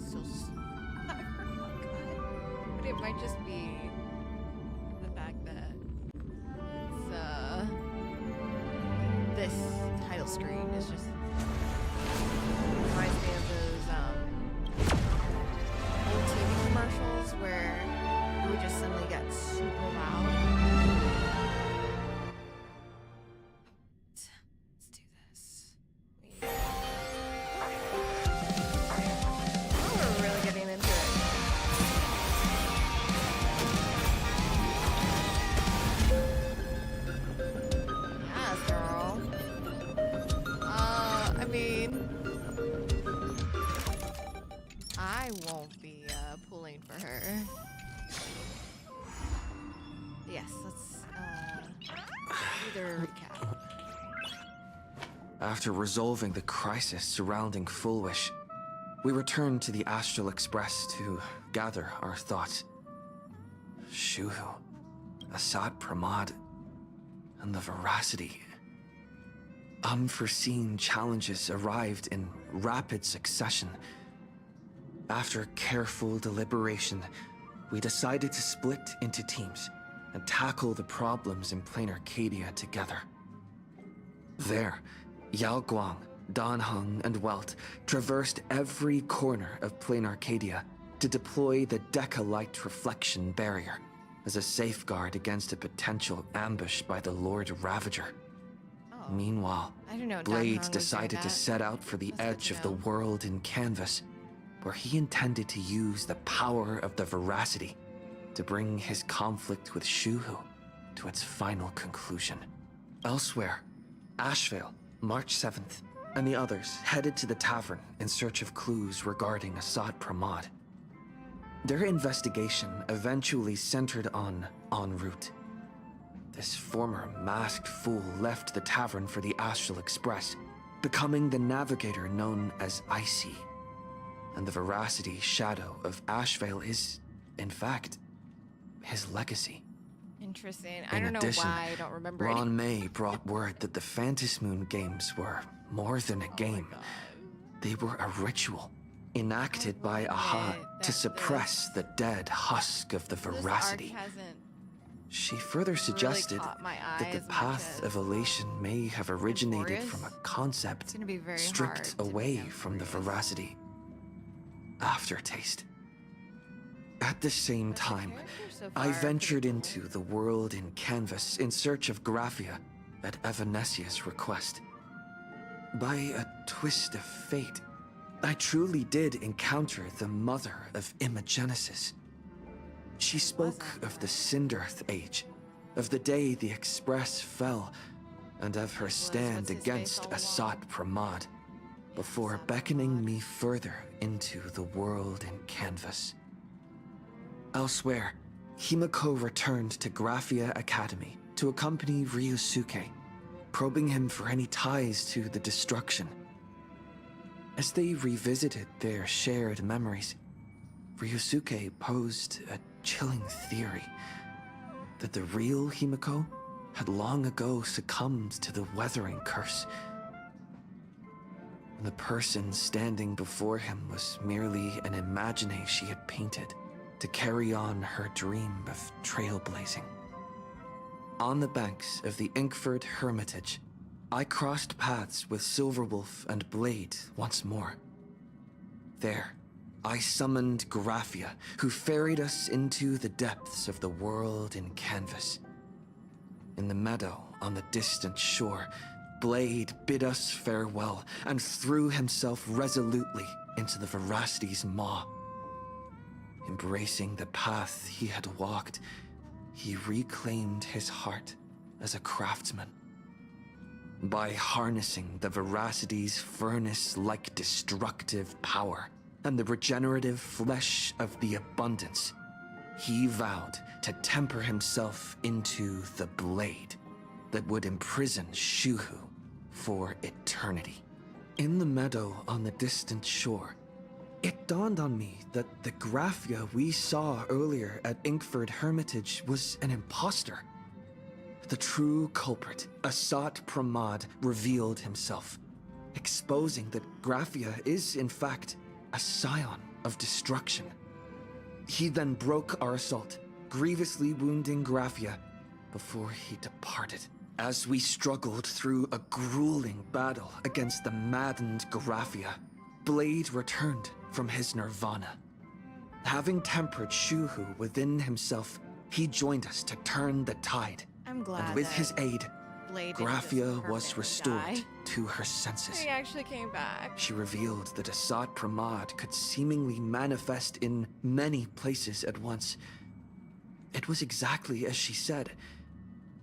so I forgot. But it might just be the fact that it's this title screen is just reminds me of those old TV commercials where it would just suddenly get super loud. Let's do this. Oh, we're really getting into it. Yes, girl. I mean, I won't be pulling for her. Yes, let's do the recap. After resolving the crisis surrounding Fullwish, we returned to the Astral Express to gather our thoughts. Shuhu, Asad Pramad, and the Veracity. Unforeseen challenges arrived in rapid succession. After careful deliberation, we decided to split into teams and tackle the problems in Plain Arcadia together. There, Yao Guang, Dan Heng, and Welt traversed every corner of Plain Arcadia to deploy the Decalite Reflection Barrier as a safeguard against a potential ambush by the Lord Ravager. Oh, Meanwhile, I don't know. Blades decided to set out for the edge of the world in Canvas, where he intended to use the power of the Veracity to bring his conflict with Shuhu to its final conclusion. Elsewhere, Ashvale, March 7th, and the others headed to the tavern in search of clues regarding Asad Pramad. Their investigation eventually centered on en route. This former masked fool left the tavern for the Astral Express, becoming the navigator known as Icy. And the Veracity shadow of Ashvale is, in fact, his legacy. Interesting. I don't know why I don't remember it. Ron May brought word that the Phantasmoon games were more than a game. God. They were a ritual enacted by Aha to suppress the dead husk of the Veracity. This arc hasn't She further suggested caught my eye that the as much path as of elation may have originated Emphorius. from a concept It's gonna be very hard stripped to away be from the Emphorius. Veracity. Aftertaste. At the same But the time, characters so I far are ventured pretty into the world in Canvas in search of Graphia at Evanesia's request. By a twist of fate, I truly did encounter the mother of Imogenesis. She spoke of the Cinderth Age, of the day the Express fell, and of her stand what's his face against all Asad Pramad, before Asad beckoning Pramad. me further into the world in Canvas. Elsewhere, Himeko returned to Graphia Academy to accompany Ryusuke, probing him for any ties to the destruction. As they revisited their shared memories, Ryusuke posed a chilling theory that the real Himeko had long ago succumbed to the weathering curse. The person standing before him was merely an imagination she had painted to carry on her dream of trailblazing. On the banks of the Inkford Hermitage, I crossed paths with Silverwolf and Blade once more. There, I summoned Graphia, who ferried us into the depths of the world in Canvas. In the meadow on the distant shore, Blade bid us farewell and threw himself resolutely into the Veracity's maw. Embracing the path he had walked, he reclaimed his heart as a craftsman. By harnessing the Veracity's furnace-like destructive power and the regenerative flesh of the abundance, he vowed to temper himself into the blade that would imprison Shuhu for eternity. In the meadow on the distant shore, it dawned on me that the Graphia we saw earlier at Inkford Hermitage was an imposter. The true culprit, Asad Pramad, revealed himself, exposing that Graphia is, in fact, a scion of destruction. He then broke our assault, grievously wounding Graphia before he departed. As we struggled through a grueling battle against the maddened Graphia, Blade returned from his nirvana. Having tempered Shuhu within himself, he joined us to turn the tide. I'm glad. And with that his aid, Blade didn't just Graphia was permanently restored die. to her senses. He actually came back. She revealed that Assad Pramad could seemingly manifest in many places at once. It was exactly as she said.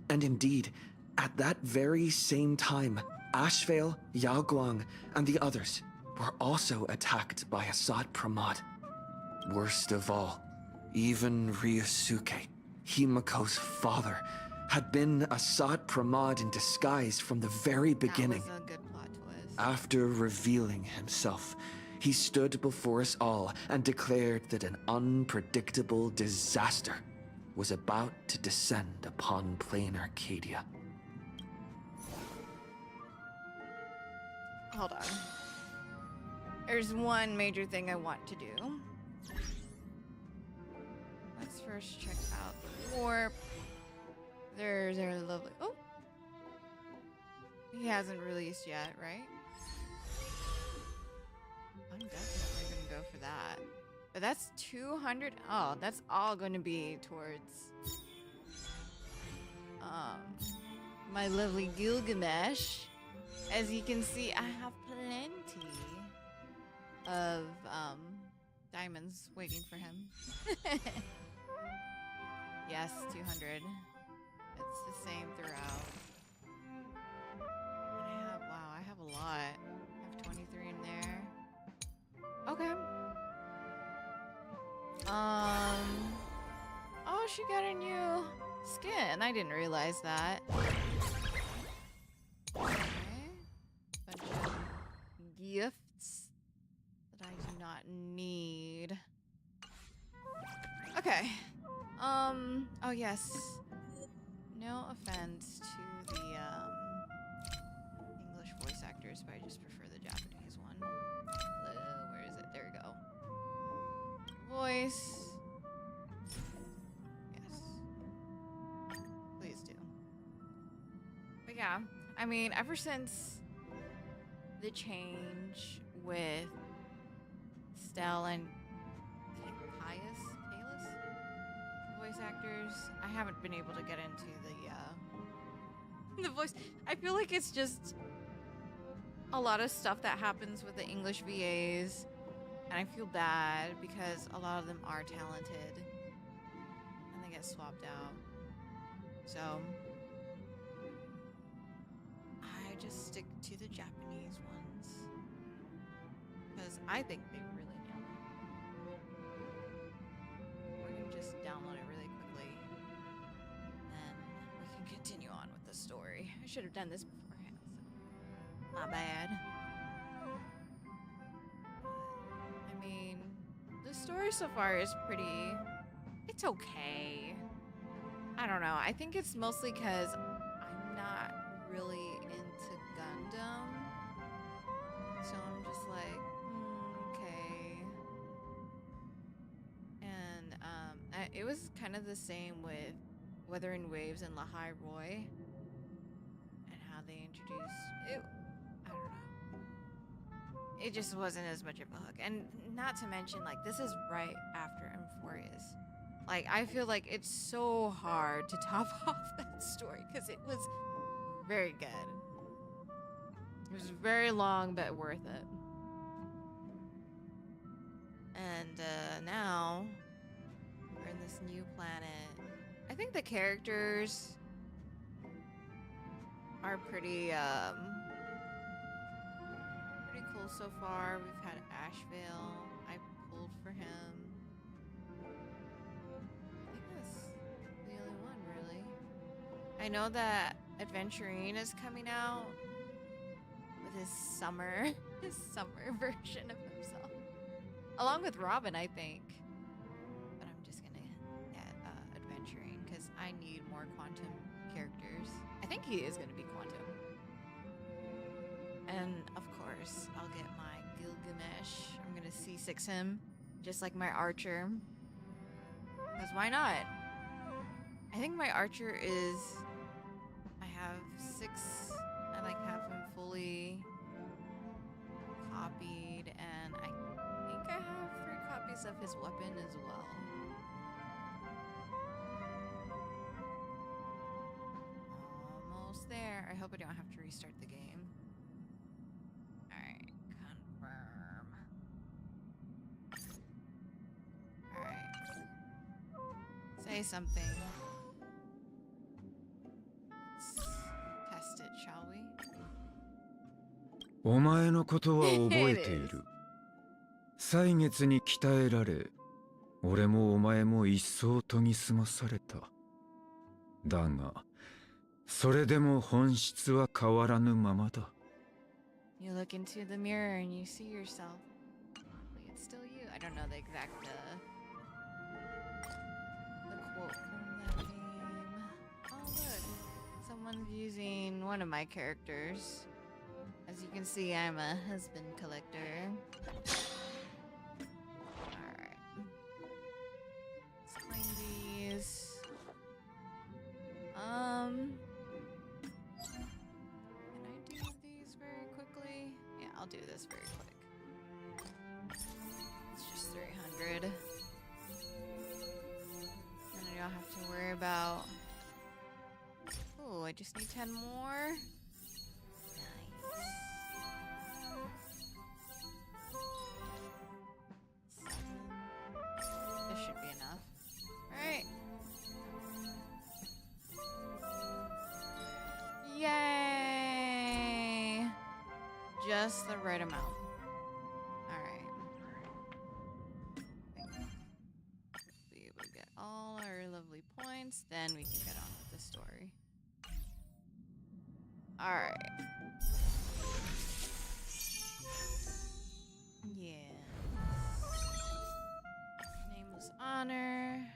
And indeed, at that very same time, Ashvale, Yao Guang, and the others were also attacked by Assad Pramad. Worst of all, even Ryusuke, Himeko's father, had been Assad Pramad in disguise from the very beginning. That was a good plot twist. After revealing himself, he stood before us all and declared that an unpredictable disaster was about to descend upon plain Arcadia. Hold on. There's one major thing I want to do. Let's first check out the warp. There's our lovely. Oh! He hasn't released yet, right? I'm definitely gonna go for that. But that's 200. Oh, that's all going to be towards my lovely Gilgamesh. As you can see, I have plenty of diamonds waiting for him. Yes, 200. It's the same throughout. And I have a lot. I have 23 in there. Okay. Oh, she got a new skin. I didn't realize that. Okay. Bunch of gifts that I do not need. Okay. Oh yes. No offense to the English voice actors, but I just prefer the Japanese one. Where is it? There we go. Voice. Yes. Please do. But yeah, I mean, ever since the change with Stell and Caius, voice actors, I haven't been able to get into the voice. I feel like it's just a lot of stuff that happens with the English VAs, and I feel bad because a lot of them are talented and they get swapped out. So I just stick to the Japanese ones because I think they really nailed it. We're gonna just download it really quickly and we can continue on with the story. I should have done this beforehand, so my bad. I mean, the story so far is it's okay. I don't know. I think it's mostly because I'm not really into Gundam. So I'm just like, okay. And it was kind of the same with Wuthering Waves and Lahai Roy. And how they introduced it. I don't know. It just wasn't as much of a hook. And not to mention, like, this is right after Euphoria's. Like, I feel like it's so hard to top off that story because it was very good. It was very long, but worth it. And now we're in this new planet. I think the characters are pretty cool so far. We've had Ashvale. I pulled for him. I think that's the only one, really. I know that Adventurine is coming out with his summer version of himself, along with Robin, I think. But I'm just gonna get Adventurine because I need more Quantum characters. I think he is gonna be Quantum, and of course I'll get my Gilgamesh. I'm gonna C6 him Just like my archer. Because why not? I think my archer is... I have 6... I like have him fully copied, and I think I have 3 copies of his weapon as well. Almost there. I hope I don't have to restart the game. Alright, confirm. Alright. Say something. Let's test it, shall we? お前のことは覚えている。歳月に鍛えられ、俺もお前も一層研ぎ澄まされた。だが、それでも本質は変わらぬままだ。You look into the mirror and you see yourself. Like it's still you. I don't know the exact the quote from that game. Oh look, someone's using one of my characters. As you can see, I'm a husband collector. Alright. Let's claim these. Can I do these very quickly? Yeah, I'll do this very quick. It's just 300. And I don't have to worry about... Oh, I just need 10 more. This should be enough. Alright. Yay! Just the right amount. Alright. We will get all our lovely points, then we can get on with the story. Alright. Yeah. Nameless honor.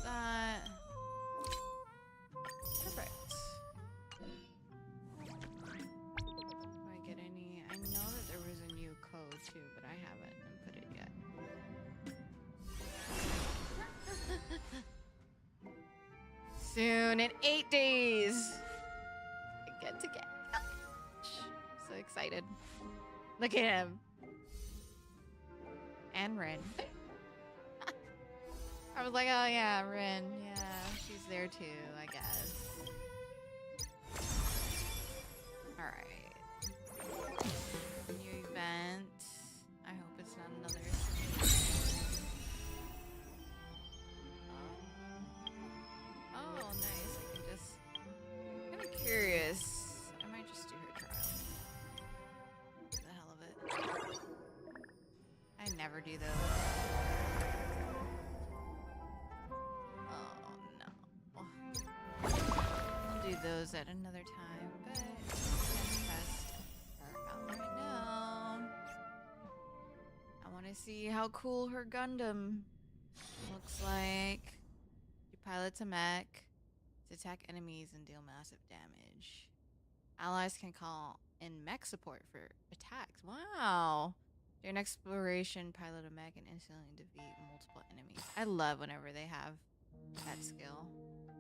That. Perfect. Do I get any? I know that there was a new code too, but I haven't input it yet. Soon, in 8 days, I get to get so excited. Look at him. And Rin. I was like, oh yeah, Rin. Yeah, she's there too, I guess. Alright. New event. I hope it's not another. Oh, nice. I can just... I'm kind of curious. I might just do her trial. For the hell of it. I never do those. Oh, no. I'll do those at another time, but I'm gonna test her out right now. I want to see how cool her Gundam looks like. You pilot a mech to attack enemies and deal massive damage. Allies can call in mech support for attacks. Wow. During exploration, pilot a mech and instantly defeat multiple enemies. I love whenever they have that skill.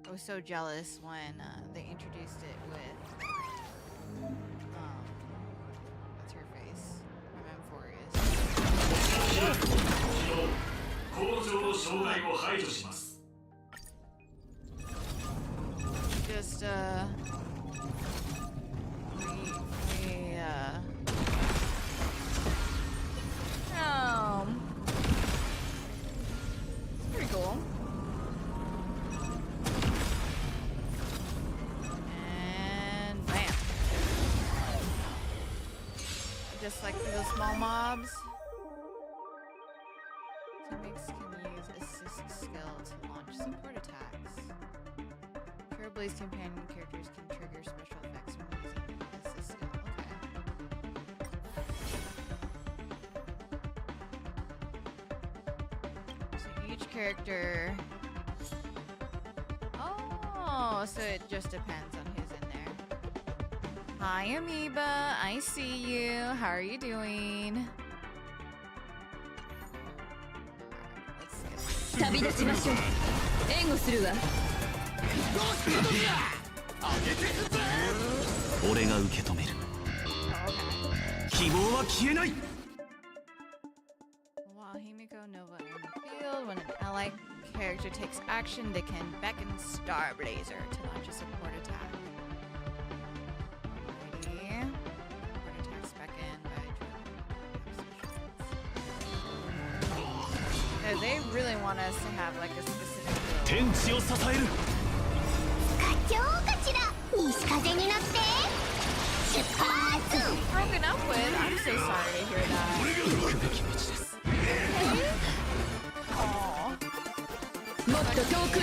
I was so jealous when they introduced it with what's her face? I'm Amphorius. Just it's pretty cool. And bam. Just like for those small mobs. Teammates can use assist skill to launch support attacks. Pure Blaze companion characters can trigger special effects when using assist skill. Okay. So each character... Oh, so it just depends on who's in there. Hi, Amoeba. I see you. How are you doing? 旅立ちましょう。援護するわ。俺が受け止める。希望は消えない。 While Himeko Nova in the field, when an allied character takes action, they can beckon Star Blazer to launch a support attack. Alrighty. Support attacks beckon by they really want us to have like a specific build. 天地を支える。課長かしら。西風に乗って出発。 Broken up with? I'm so sorry to hear that. 行くべき道です。 Aw. もっと遠くへ。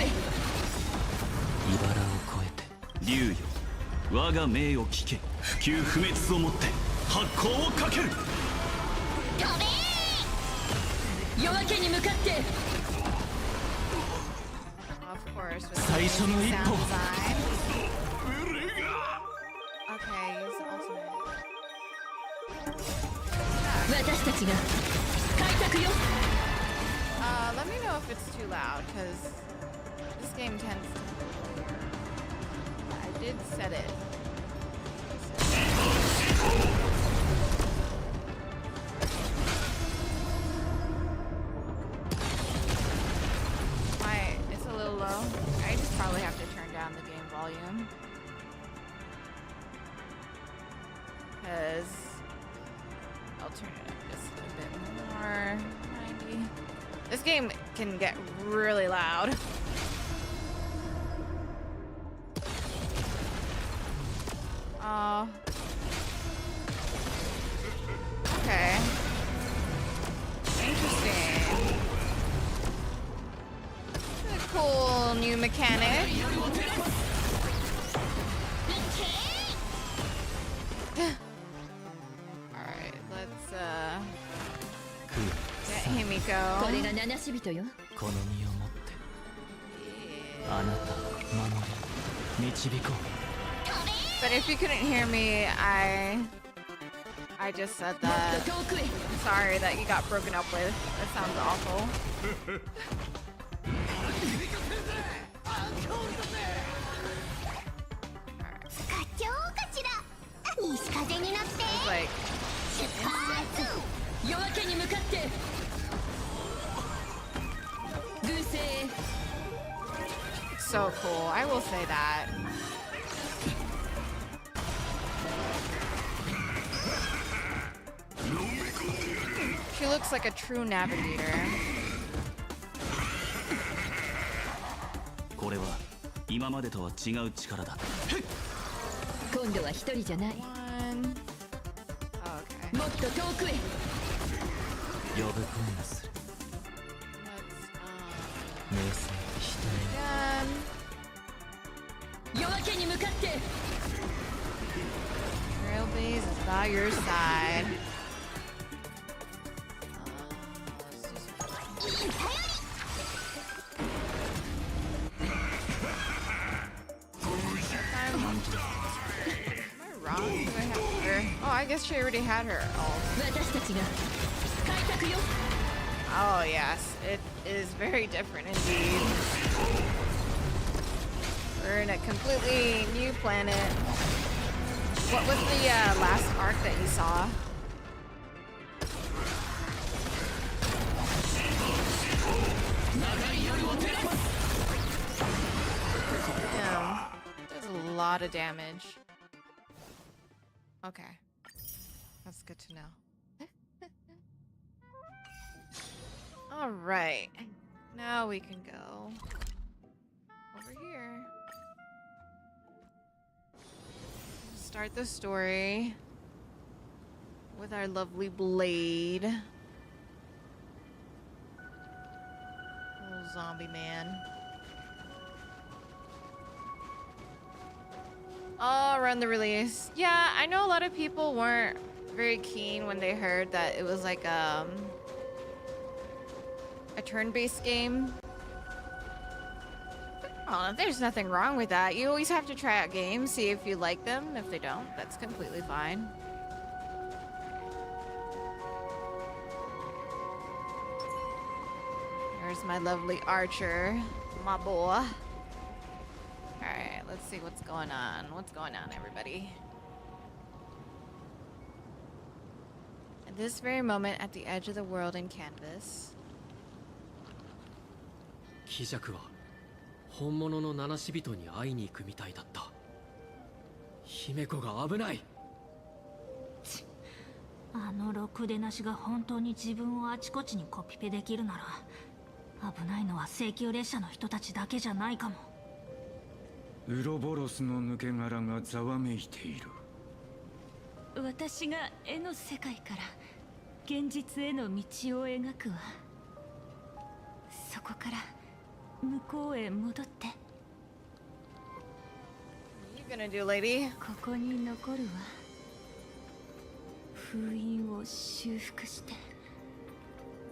茨を越えて竜よ、我が命を聞け。不朽不滅をもって発光をかける。飛べ。夜明けに向かって。 Of course. With 最初の一 sound 歩。 design. Okay, use the ultimate. 私たちが開拓よ。 Let me know if it's too loud, because this game tends to. I did set it. It's a little low. I just probably have to turn down the game volume. Because I'll turn it up just a bit more. 90. This game can get really loud. Okay. Interesting. A cool new mechanic. Alright, let's get これ Himeko. が七死人よ。この身をもってあなた守り導こう。 But if you couldn't hear me, I just said もっ that. と遠くへ。 I'm sorry that you got broken up with. That sounds awful. Alright. 課長かしら。西風に乗って It's like 出発。夜明けに向かって。軍勢へ。 so cool. I will say that. She looks like a true navigator. これは今までとは違う力だ。今度は一人じゃない。 One. Okay. もっと遠くへ。呼ぶ声がする。 Let's 名声額 done. 夜明けに向かって。 Trailblaze is by your side. Let's do some- Am I wrong? Do I have her? Oh, I guess she already had her. Oh. 私たちが開拓よ。 Oh, yes. It is very different indeed. We're in a completely new planet. What was the last arc that you saw? Damn. Does a lot of damage. Okay. That's good to know. All right. Now we can go over here. Start the story with our lovely blade. Little zombie man. Oh, run the release. Yeah, I know a lot of people weren't very keen when they heard that it was like a turn-based game. Oh, there's nothing wrong with that. You always have to try out games, see if you like them. If they don't, that's completely fine. There's my lovely archer, my boy. Alright, let's see what's going on. What's going on, everybody? At this very moment, at the edge of the world in canvas. 貴弱は本物の七死人に会いに行くみたいだった。姫子が危ない。あのろくでなしが本当に自分をあちこちにコピペできるなら、危ないのは請求列車の人たちだけじゃないかも。ウロボロスの抜け殻がざわめいている。私が絵の世界から現実への道を描くわ。そこから向こうへ戻って。 What are you gonna do, lady? ここに残るわ。封印を修復して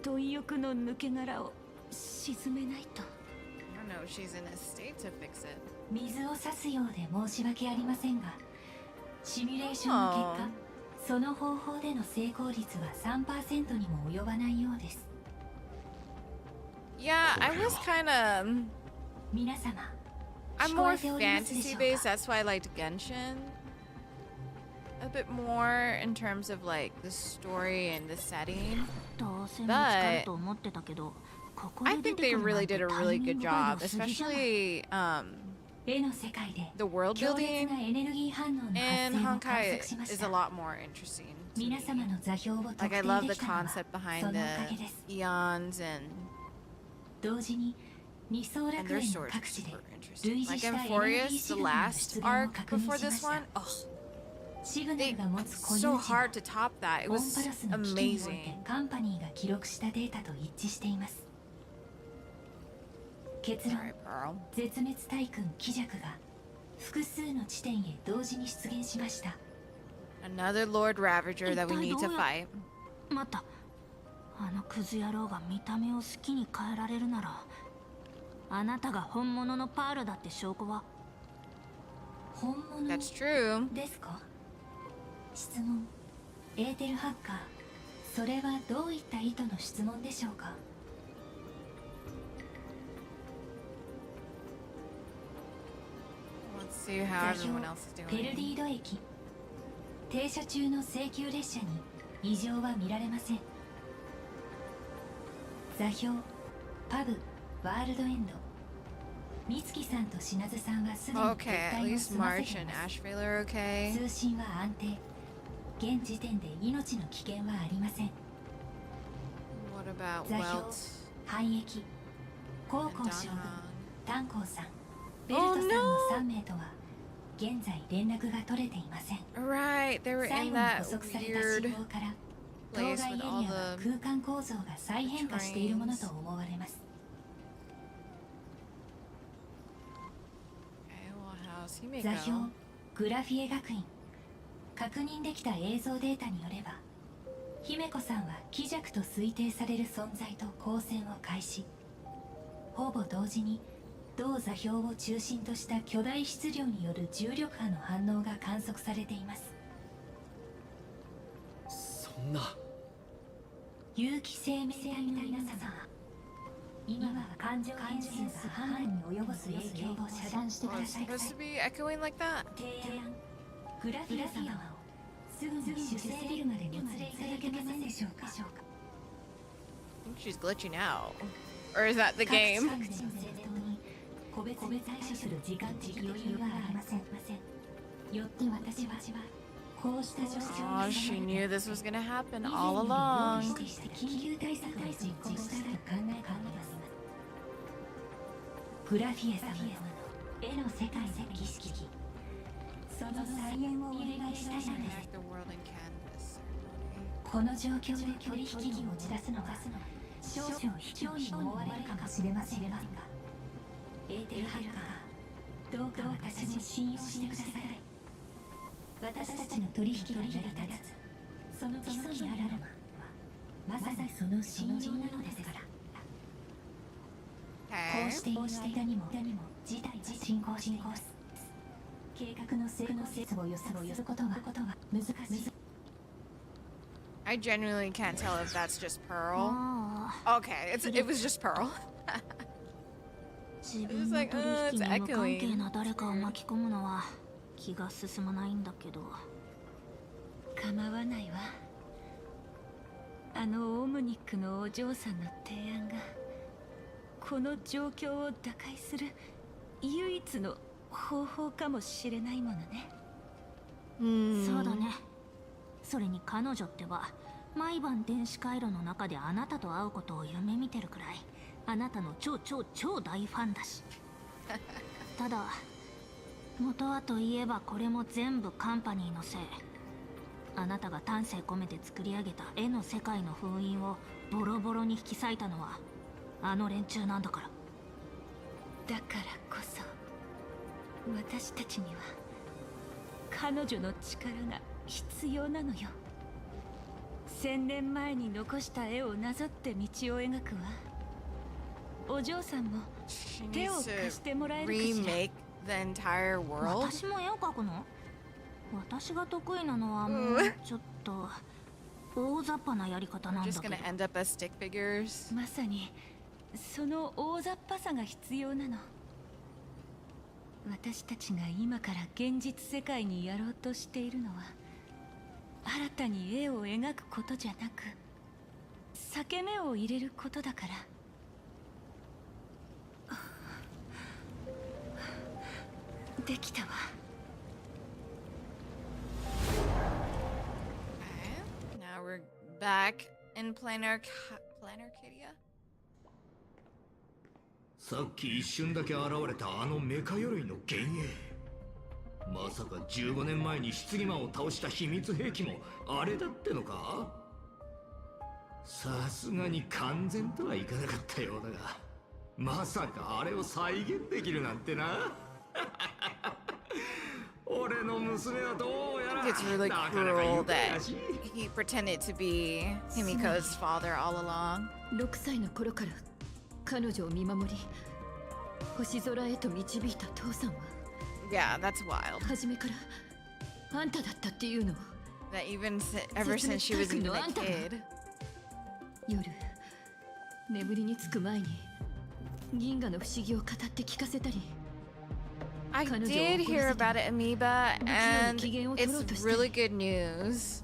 貪欲の抜け殻を沈めないと。 I don't know if she's in a state to fix it. 水を差すようで申し訳ありませんが、シミュレーションの結果、その方法での成功率は 3% にも及ばないようです。 Yeah, I was kind of. 皆様、 I'm more fantasy based. That's why I liked Genshin a bit more in terms of like the story and the setting. どうせ見つかると思ってたけど、ここ I で出 think て they くるな really んて did a タイ really ミン good グが job, 良すぎじゃない。 especially 絵の世界で the world 強烈 building なエネルギー反応の発 in 生を観 Honkai 測しまし is a た。 lot more interesting. To 皆 me. 様の座標を特 Like I 定 love で the きたのは concept そ behind のおか the げです。 eons and 同時に二層 and 楽 their 園の stories are 各地で super interesting. 類似 Like したエネルギー Euphorious, 資 the 料の last 出現を arc 確認 before しま this した one. Oh, シグナルが持つ固 it's 有 so 値は hard to top that. It オン was パラスの機器におい amazing. てカンパニーが記録したデータと一致しています。結論、 Sorry, Pearl. 絶滅対空気弱が複数の地点へ同時に出現しました。 Another Lord Ravager that we need to fight. 待った。あのクズ野郎が見た目を好きに変えられるなら、あなたが本物のパールだって証拠は？本物 That's true. ですか？質問。エーテルハッカー、それはどういった意図の質問でしょうか？ Let's see how 座 everyone 標 else is ペルデ doing. ィード駅。停車中の請求列車に異常は見られません。座標パブワールドエンド。美月さんと品津さんはすでに Okay, 撤 at 退を least 済ませ March てい and ます。 Ashvale are okay. 通信は安定。現時点で命の危険はありません。 What about 座標 Welt 廃液高 and 校将軍 Donhan? 炭鉱さんベルトさんの3名とは現在連絡が取れていません。 Right, they were 最 in 後に that 捕捉された weird 信号から当 place 該エ with リア all は the 空間構造が再変化しているものと思われます。 Okay, well, how's 座標 Himeko? グラフィエ学院確認できた映像データによれば姫子さんは気弱と推定される存在と交戦を開始。ほぼ同時に同座標を中心とした巨大質量による重力波の反応が観測されています。そんな。有機生命体の皆様、今は感情変数が判断に及ぼす影響を遮断してく Oh, だ it's さい。 supposed to be echoing like that? 提案、グラフィア様をすぐに主生ビルまでお連れいただけませんでしょうか。 I think she's glitching out. Or is that the 各地 game? 点での戦闘に個別に対処する時間的余裕はありません。よって私はこうした状況 Oh, に she 備 knew えて this was gonna happen 以前 all より用意 along. して緊急対策を実行したと考えております。グラフィエ様の絵の世界の儀式、その再現をお願いしたいのです。 The world in canvas ceremony. この状況で取引に持ち出すのは少々卑怯に思われるかもしれませんが、エーテルハッカー、どうか私を信用してください。私たちの取引が成り立つその基礎にあるのはまさにその信用なのですから。こ Okay. うしている間にも事態は進行しています。計画の成功説を予測することは難しい。 I genuinely can't tell if that's just Pearl. あ Okay, it was just Pearl. 自分の取引に無関係な誰かを巻き込むのは気が進まないんだけど。構わないわ。あのオムニックのお嬢さんの提案がこの状況を打開する唯一の方法かもしれないものね。そうだね。それに彼女ってば毎晩電子回路の中であなたと会うことを夢見てるくらいあなたの超大ファンだし。ただ元はといえばこれも全部カンパニーのせい。あなたが丹精込めて作り上げた絵の世界の封印をボロボロに引き裂いたのはあの連中なんだから。だからこそ私たちには彼女の力が必要なのよ。1000年前に残した絵をなぞって道を描くわ。お嬢さんも She 手を needs 貸し to てもらえるかしら。 remake the entire world. 私も絵を描くの？私が得意なのはもうちょっと大雑把なやり方なん We're だ just けど。 gonna end up as stick figures. まさにその大雑把さが必要なの。私たちが今から現実世界にやろうとしているのは新たに絵を描くことじゃなく裂け目を入れることだから。できたわ。Okay. Now we're back in Planarcadia. さっき一瞬だけ現れたあのメカ鎧の幻影。まさか15年前に棺魔を倒した秘密兵器もあれだってのか？さすがに完全とはいかなかったようだが、まさかあれを再現できるなんてな。俺の娘はどうやら It's really なかなか cruel 愉快 that だし。 he pretended to be Himiko's father all along. 6歳の頃から彼女を見守り星空へと導いた父さんは Yeah, that's wild. 初めからあんただったっていうの。 That ever since she was even a kid. 夜眠りにつく前に銀河の不思議を語って聞かせたり。 I did hear about it, Amoeba, and it's really good news.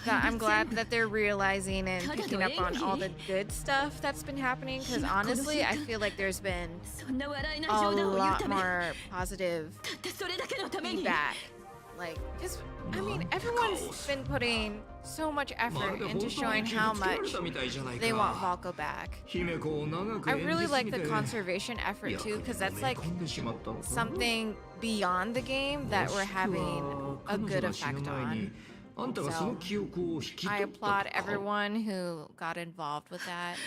That I'm glad that they're realizing and picking up on all the good stuff that's been happening. Because honestly, I feel like there's been そんな笑いない a 冗談を言う lot ため more positive たったそれだけのために feedback. Like, because I mean, everyone's been putting so much effort into showing how much they want Valko back. I really like the conservation effort too, because that's like something beyond the game that we're having a good effect on. So I applaud everyone who got involved with that.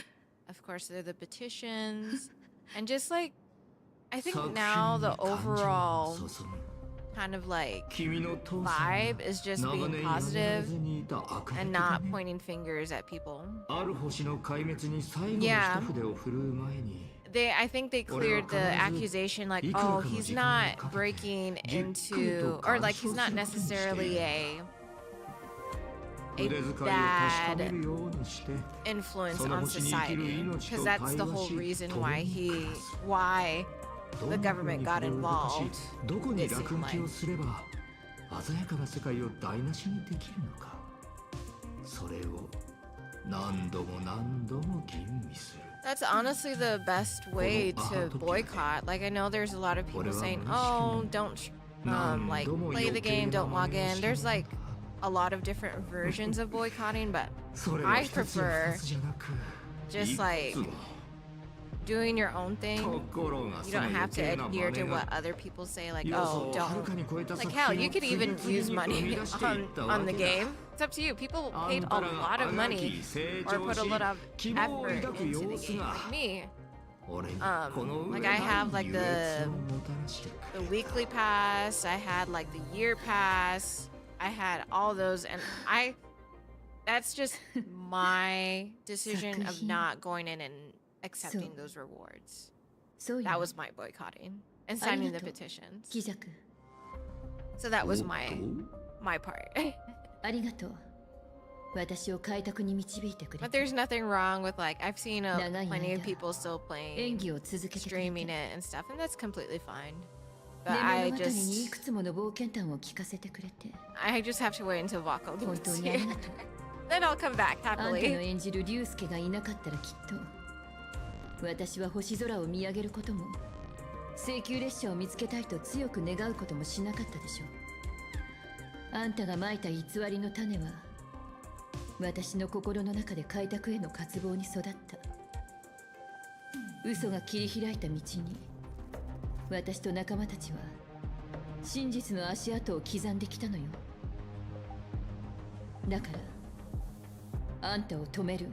Of course, there are the petitions, and just like I think now the overall kind of like vibe is just being positive and not pointing fingers at people. Yeah. I think they cleared the accusation like, oh, he's not breaking into, or like he's not necessarily a bad influence on society, because that's the whole reason why the government got involved. It seemed like. 鮮やかな世界を台無しにできるのか。それを何度も何度も吟味する。 That's honestly the best way to boycott. Like I know there's a lot of people saying, "Oh, don't like play the game, don't log in." There's like a lot of different versions of boycotting, but I prefer just like doing your own thing. You don't have to adhere to what other people say, like, oh, don't. Like, hell, you could even use money on the game. It's up to you. People paid a lot of money or put a lot of effort into the game. Like me. Like I have like the weekly pass, I had like the year pass, I had all those, and that's just my decision of not going in and accepting those rewards. That was my boycotting and signing the petitions. ギザ君 So that was my part. ありがとう。私を開拓に導いてくれ But て there's nothing wrong with like I've seen 長い plenty of 間 people still 演 playing 技を続けてくれ streaming て it and stuff and that's completely fine. But 眠 I りの中にい just くつもの冒険談を聞かせてくれて I just have to wait until Vako 本 gets 当にあ here. りがとう Then I'll come back あんたの happily. 演じる竜介がいなかったらきっと私は星空を見上げることも請求列車を見つけたいと強く願うこともしなかったでしょう。あんたがまいた偽りの種は私の心の中で開拓への渇望に育った。嘘が切り開いた道に私と仲間たちは真実の足跡を刻んできたのよ。だからあんたを止める。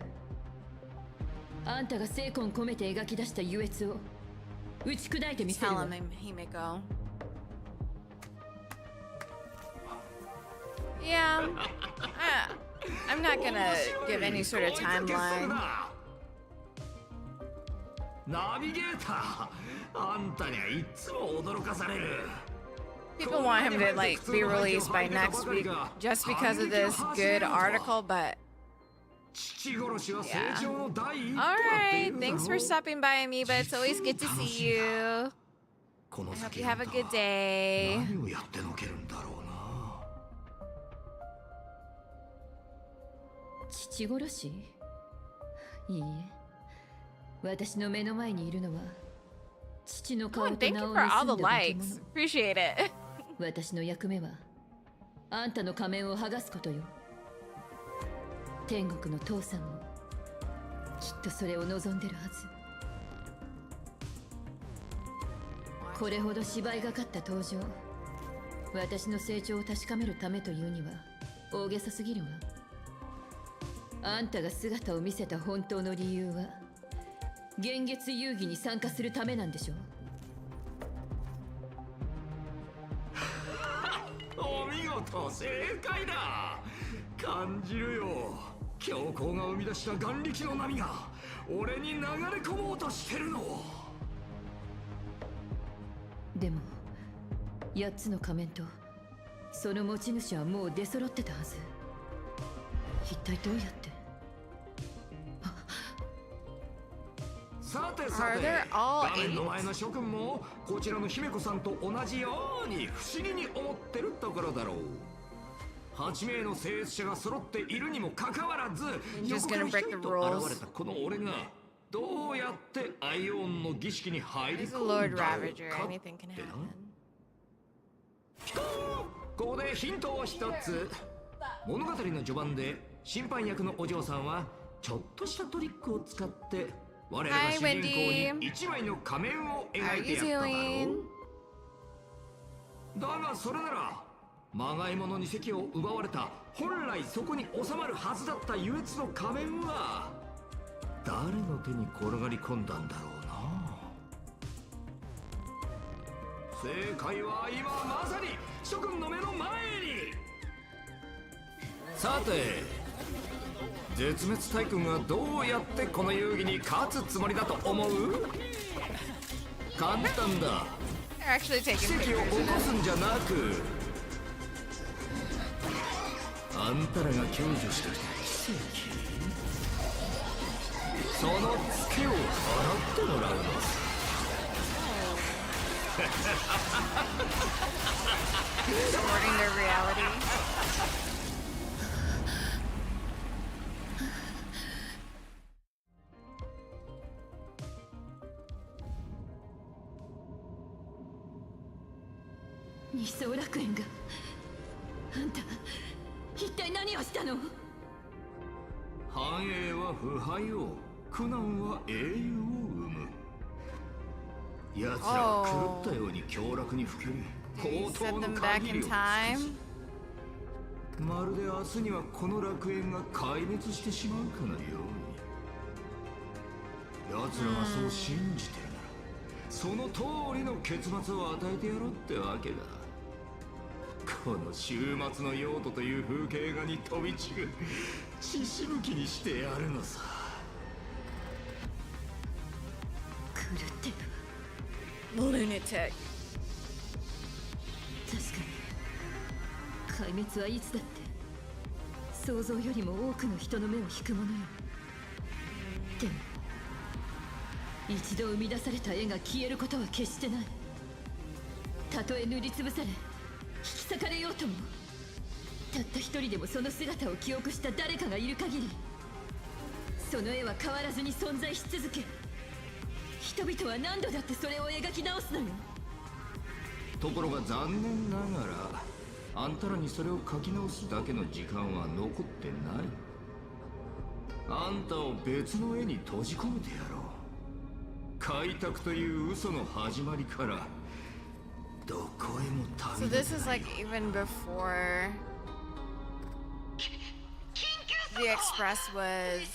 あんたが精魂込めて描き出した優越を打ち砕いてみせる Tell わ。 him Himeko. Yeah. I'm not gonna give any sort of timeline. ナビゲーター、あんたにはいつも驚かされる。 People want him to like be released by next week just because of this good article, but 父殺しは成長の第一歩 all だってい right. うだろ Thanks for stopping by me, but it's always good to see you. この I hope 先 you have a good day. 何をやってのけるんだろうな。父殺し？いいえ。私の目の前にいるのは父の Oh, 顔 and と thank 名 you を for all 盗ん the だ化け likes. 物。 Appreciate it. 私の役目はあんたの仮面を剥がすことよ。天国の父さんもきっとそれを望んでるはず。これほど芝居がかった登場、私の成長を確かめるためというには大げさすぎるわ。あんたが姿を見せた本当の理由は幻月遊戯に参加するためなんでしょう。お見事、正解だ。感じるよ。教皇が生み出した眼力の波が俺に流れ込もうとしてるの。でも8つの仮面とその持ち主はもう出揃ってたはず。一体どうやって。さてさ Are て、 there all 画面の前 eight? の諸君もこちらの姫子さんと同じように不思議に思ってるところだろう。8名の聖術者が揃っているにもかかわらず、 Just 横から gonna 一 break 人 the と rules. 現れたこの俺がどうやってアイオンの儀式に入り He's a 込 Lord んだろう Ravager. か Anything can ってな。 happen. ここでヒントを一つ。物語の序盤で審判役のお嬢さんはちょっとしたトリックを使って我らが Hi, 主人公 Wendy. に一枚の仮面を How 描 are いて you やっただろ doing? う。だがそれならまがいもの2隻を奪われた本来そこに収まるはずだった優越の仮面は誰の手に転がり込んだんだろうな。正解は今まさに諸君の目の前に。さて絶滅大君がどうやってこの遊戯に勝つつもりだと思う？簡単だ。 They're actually 奇 taking 跡を pictures 起 of こ it. すんじゃなく、あんたらが享受した奇跡、そのツケを払ってもらうのさ。Supporting their reality. 二層楽園があんた一体何をしたの？繁栄は腐敗を、苦難は英雄を生む。奴らは狂ったように凶楽にふけり、 Did you 高 set 等の them back 限り in を尽く time? す。まるで明日にはこの楽園が壊滅してしまうかのように。奴らがそう信じてるなら、その通りの結末を与えてやろうってわけだ。この終末の用途という風景画に飛び散る血しぶきにしてやるのさ。狂ってる。 Lunatic. 確かに壊滅はいつだって想像よりも多くの人の目を引くものよ。でも一度生み出された絵が消えることは決してない。たとえ塗りつぶされ引き裂かれようとも、たった一人でもその姿を記憶した誰かがいる限り、その絵は変わらずに存在し続け、人々は何度だってそれを描き直すのよ。ところが残念ながらあんたらにそれを書き直すだけの時間は残ってない。あんたを別の絵に閉じ込めてやろう。開拓という嘘の始まりからどこへも So 旅立 this て is ない like even before the Express was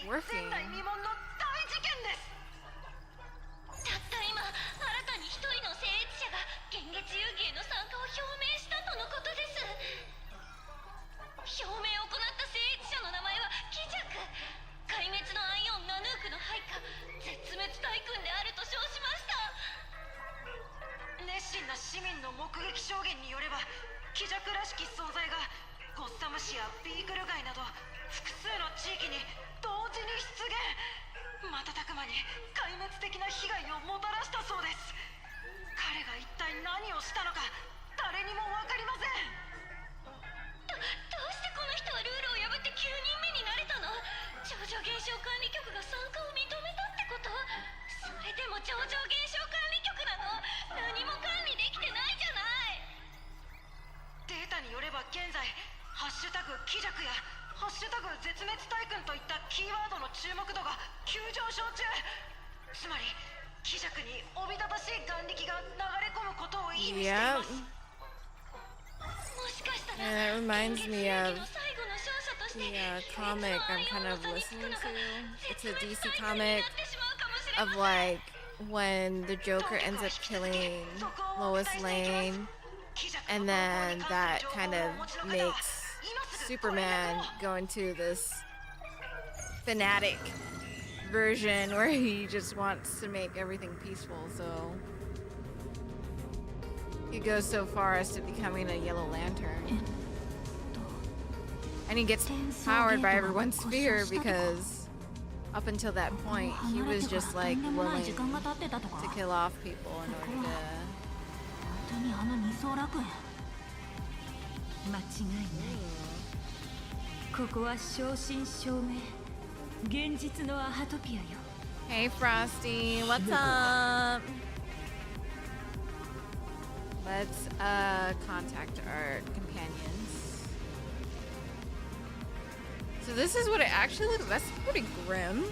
working. たった今新たに一人の聖域者が現月遊戯への参加を表明したとのことです。表明を行った聖域者の名前はキジャク。壊滅のアイオンナヌークの配下、絶滅大君であると称しました。熱心な市民の目撃証言によれば、キジャクらしき存在がゴッサム市やビーグル街など複数の地域に同時に出現。瞬く間に壊滅的な被害をもたらしたそうです。彼が一体何をしたのか誰にも分かりません。どうしてこの人はルールを破って9人目になれたの？超常現象管理局が参加を認めたってこと？それでも超常現象管理局なの？何も管理できてないじゃない。データによれば現在ハッシュタグキジャクやハッシュタグ絶滅大君といったキーワードの注目度が急上昇中。つまりキジャクにおびただしい眼力が流れ込むことを意味しています。もしかしたら Yeah, that reminds me of 現月遊戯の最後の勝者として the comic I'm kind of listening to. It's a DC comic of like when the Joker ends up killing Lois Lane, and then that kind of makes Superman go into this fanatic version where he just wants to make everything peaceful, so he goes so far as to becoming a Yellow Lantern. And he gets powered by everyone's fear because up until that point he was just like willing to kill off people in order to... 間違いない。ここは正真正銘現実のアハトピアよ。 Hey Frosty, what's up? Let's contact our companions. So this is what it actually looks. That's pretty grim.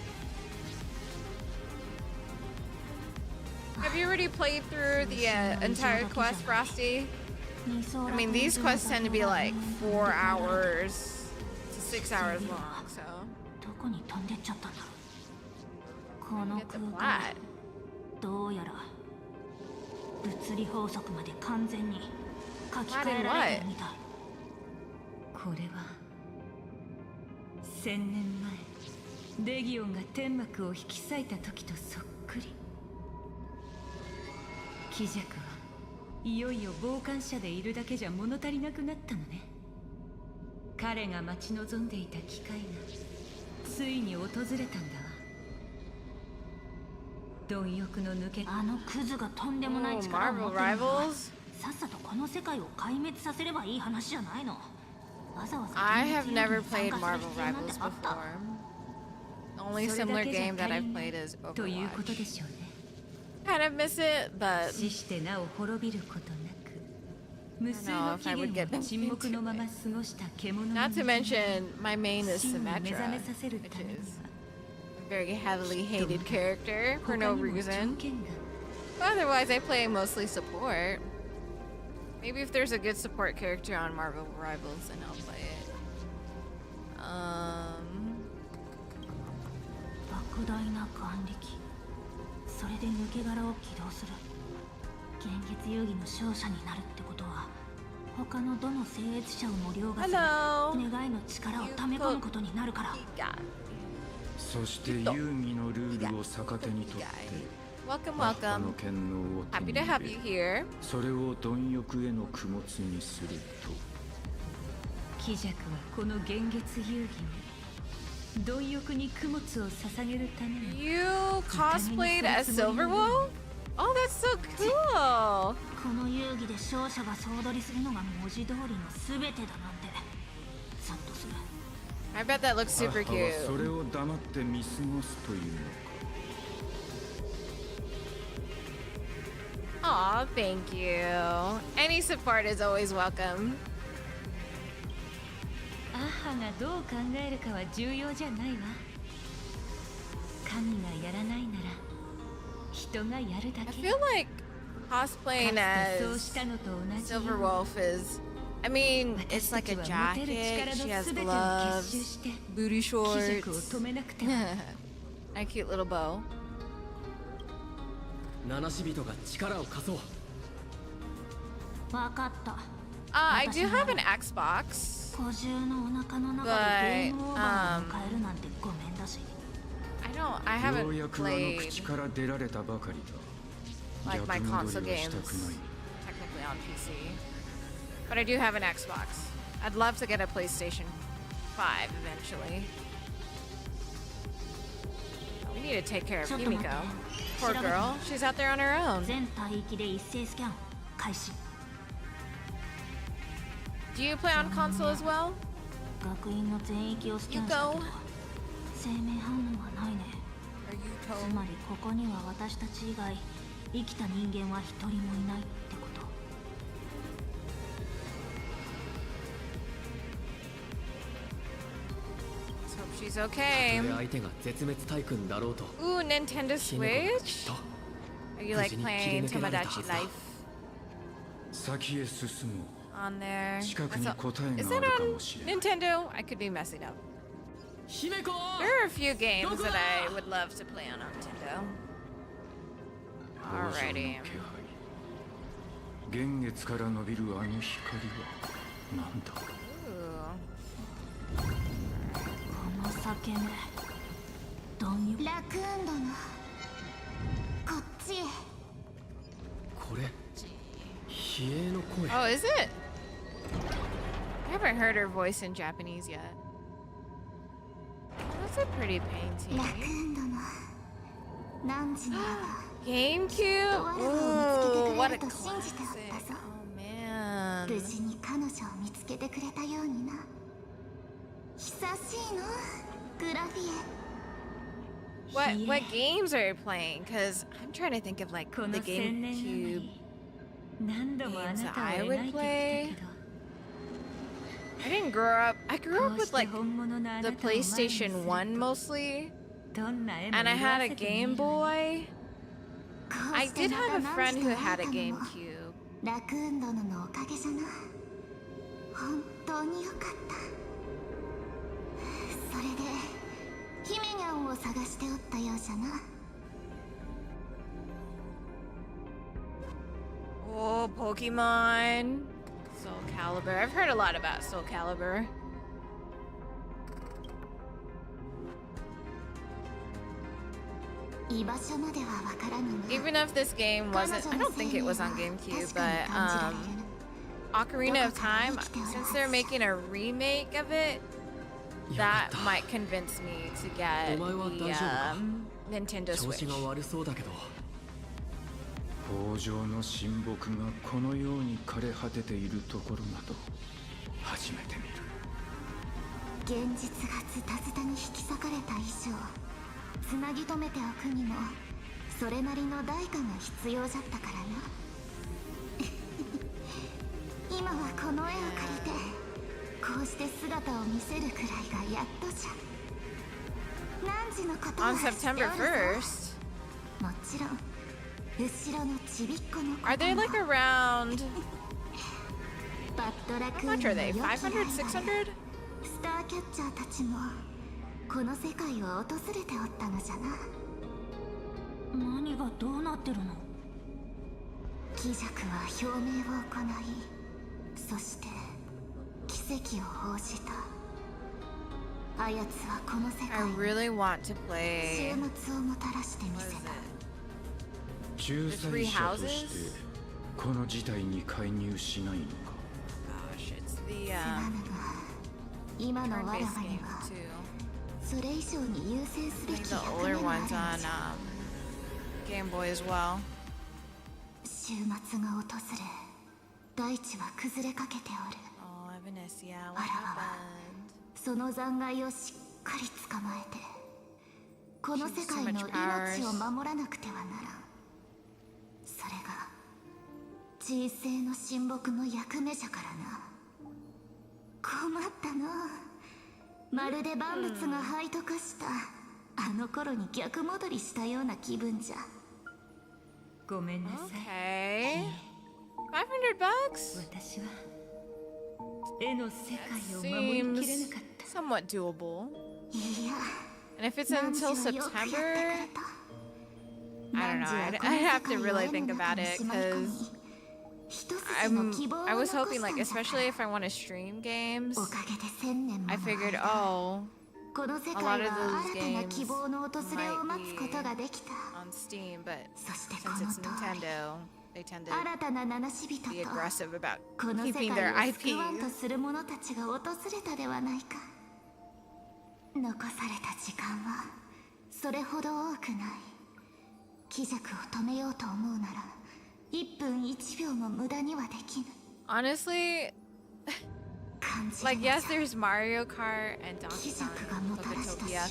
Have you already played through the entire quest, Frosty? I mean, these quests tend to be like 4 hours to 6 hours long, so. どこに飛んでっちゃったんだろう。この Get the 空間 plot. どうやら物理法則まで完全に書き換えられてるみたい。これは1000年前レギオンが天幕を引き裂いた時とそっくり。キジャクはいよいよ傍観者でいるだけじゃ物足りなくなったのね。彼が待ち望んでいた機会がついに訪れたんだわ。貪欲の抜け、あのクズがとんでもない力を持ってるんだ。さっさとこの世界を壊滅させればいい話じゃないの。わざわざ I have never played Marvel Rivals before. The only similar game that I've played is ということ Overwatch. でしょうね。 Kind of miss it, but 死してなお滅びることなく、無数 I don't know の if 期 I would 限 get を沈黙のまま過ごした獣の not to mention my main is 真に目覚 Symmetra, めさせる which ために is は a very heavily hated character for 他 no にも条 reason. 件が。 But otherwise, I play mostly support. Maybe if there's a good support character on Marvel Rivals, then I'll play it. 莫大な眼力、それで抜け殻を起動する。現月遊戯の勝者になるってことは他のどの聖越者をも凌駕する Hello. 願いの力を溜め込むことになるから。 Yeah. そして遊戯のルールを逆手にとって Welcome, バッハの welcome. 権能を手 Happy に to 入 have you れ here. それを貪欲への供物にすると貴弱はこの幻月遊戯を貪欲に供物を捧げるために You cosplayed as Silverwolf? Oh, that's so cool! この遊戯で勝者が総取りするのが文字通りの全てだなんてゾッとする。 I bet that looks super 母はそ cute. れを黙って見過ごすというのか。 Aw, thank you. Any support is always welcome. 母がどう考えるかは重要じゃないわ。神がやらないなら人がやるだ I け。 feel like cosplaying そうし as たのと同じように Silverwolf is. I mean, it's 私た like ち a は持てる jacket. 力 She の has 全てを結集 gloves, して booty 貴弱を shorts, 止めなくては。 and a cute little bow. 七死人が力を貸そう。分かった。 I do have an Xbox. 小獣のお腹の中でゲームオーバーを迎えるなんてごめんだし。I よ haven't うやくあの played 口から出られたばかりだ。 like my 逆 console 戻りは games したくない technically on PC. But I do have an Xbox. I'd love to get a PlayStation 5 eventually. We need to take care of ちょっと待って。 Himeko. Poor girl. She's out there on her own. 全帯域で一斉スキャン開始。 Do you play on console as well? 学院の全域をスキャンしたけど生命反応はないね。 Are you つ told? まりここには私たち以外生きた人間は一人もいないってこと。 Let's hope she's okay. たとえ相手が絶滅大君だろうと。 Ooh, Nintendo 姫子がきっ Switch? と Are you like 無事に切り playing 抜けられたはず Tomodachi だ。 Life 先へ進もう。 on there? 近くに What's up? 答え Is があ that るか on もしれない Nintendo? I could be messing up. 姫子 There are a few games that I would love to play on Nintendo. 工場の気 Alrighty. 配。幻月から伸びるあの光はなんだ。 Ooh. この裂け目貪欲。ラクーン殿こっちへ。これ比叡の声。 Oh, is it? I haven't heard her voice in Japanese yet. That's a pretty ラク painting. ーン殿何時なら GameCube? ドアラを見つけてく Ooh, れ what a ると信じてお classic. ったぞ。 Oh man. 無事に彼女を見つけてくれたようにな。久しいのグラフィエ。 What games are you playing? Because I'm trying to think of like この the 1000年余 GameCube. り何度もあなたを I 描 would いてきた play. けど I didn't grow up. I grew こ up う with して like 本物のあな the たを前にする PlayStation と 1 mostly, どんな絵も and I 色 had あ a せて見え Game る Boy. こう I して did ま have た a 何 friend 時 who と会 had え a たのも GameCube. ラクーン殿のおかげじゃな。本当によかった。それでヒメニャンを探しておったようじゃな。 Oh, Pokemon. Soul Calibur. I've heard a lot about Soul Calibur. 居場所まではわからぬが Even if this game wasn't, I don't think it was on GameCube, but Ocarina of Time, since they're making a remake of it, that might convince me to get the Nintendo 調 Switch. 子が悪そうだけど。工場の神木がこのように枯れ果てているところなど初めて見る。現実がズタズタに引き裂かれた以上つなぎ止めておくにもそれなりの代価が必要じゃったからな。今はこの絵を借りてこうして姿を見せるくらいがやっとじゃ。何時のことは On 知ってお September るぞ。 1st, もちろん後ろのちびっこの子 are they like around, バッドラク how ーン much の are they? 良きライバル 500, 600? スターキャッチャーたちもこの世界を訪れておったのじゃな。何がどうなってるの。貴弱は表明を行いそして奇跡を報じた。あやつはこの世 I 界に really want to play. 終末をもたらしてみ What せ is た。 仲裁者として houses? この事態に介入しないのか。 Gosh, it's the すまぬが今の我らに turn-based は games too. それ以上に優先す I べ think き the 役 older 目があるの ones じ on ゃ。 Game Boy as well. 週末が訪れ、大地は崩れかけておる。 Oh, Evanesia, what わらわは happened? その残骸をしっかり捕まえて、この世界の She has so much 命を守らなくてはならん。それが人生の親睦の役目じゃからな。困ったな。まるで万物が灰と化したあの頃に逆戻りしたような気分じゃ。ごめんなさい。 Okay. $500? 私は絵の世界を守りきれなかっ Seems somewhat doable. いや、 And if it's ナンジ until はよくやってく September, れた。 I don't know. ナンジは I'd この have 世 to 界を really 絵の think 中 about に it しまい込み、 because 一筋の希望を I 残 was したん hoping, じゃ like, から especially if I want to stream games, おかげで1000年も I の figured, 間 oh, この世 a 界 lot は of those 新たな games 希望の訪れを待つことができた。 on Steam, but そしてこ since の it's 通り、 Nintendo, they tend to 新たな七死人と be aggressive about この世 keeping 界 their を救わんと IPs. する者たちが訪れたではないか。残された時間はそれほど多くない。気弱を止めようと思うなら1分1秒も無駄にはできぬ。 Honestly, 感じる like, のじゃ。 yes, there's Mario Kart and 気 Donkey 弱がもたらした週 Kong, 末 Poketopia. は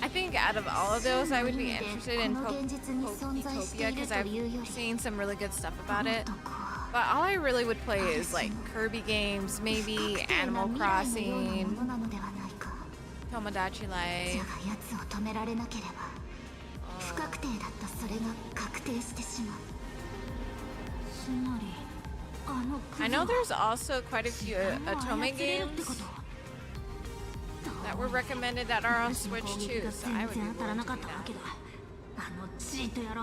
I think out of all of those, I would be interested in この現実に存在して Poketopia いる because と I've いうより、 seen some really good stuff こ about の it. 男は But all I really would play is like Kirby games, 不 maybe 確定な Animal 未来のような Crossing, ものなのではないか。 Tomodachi じゃ Life. が奴を止められなければ不確定だったそれが確定してしまう。つまりあのクズ I は know there's also quite a few 時間を Otome 操れるって games こと that were recommended that are on 私の Switch 攻撃 too, が so I 全 would be 然当たら willing な to か do ったわ that. けだ。あのチート野郎。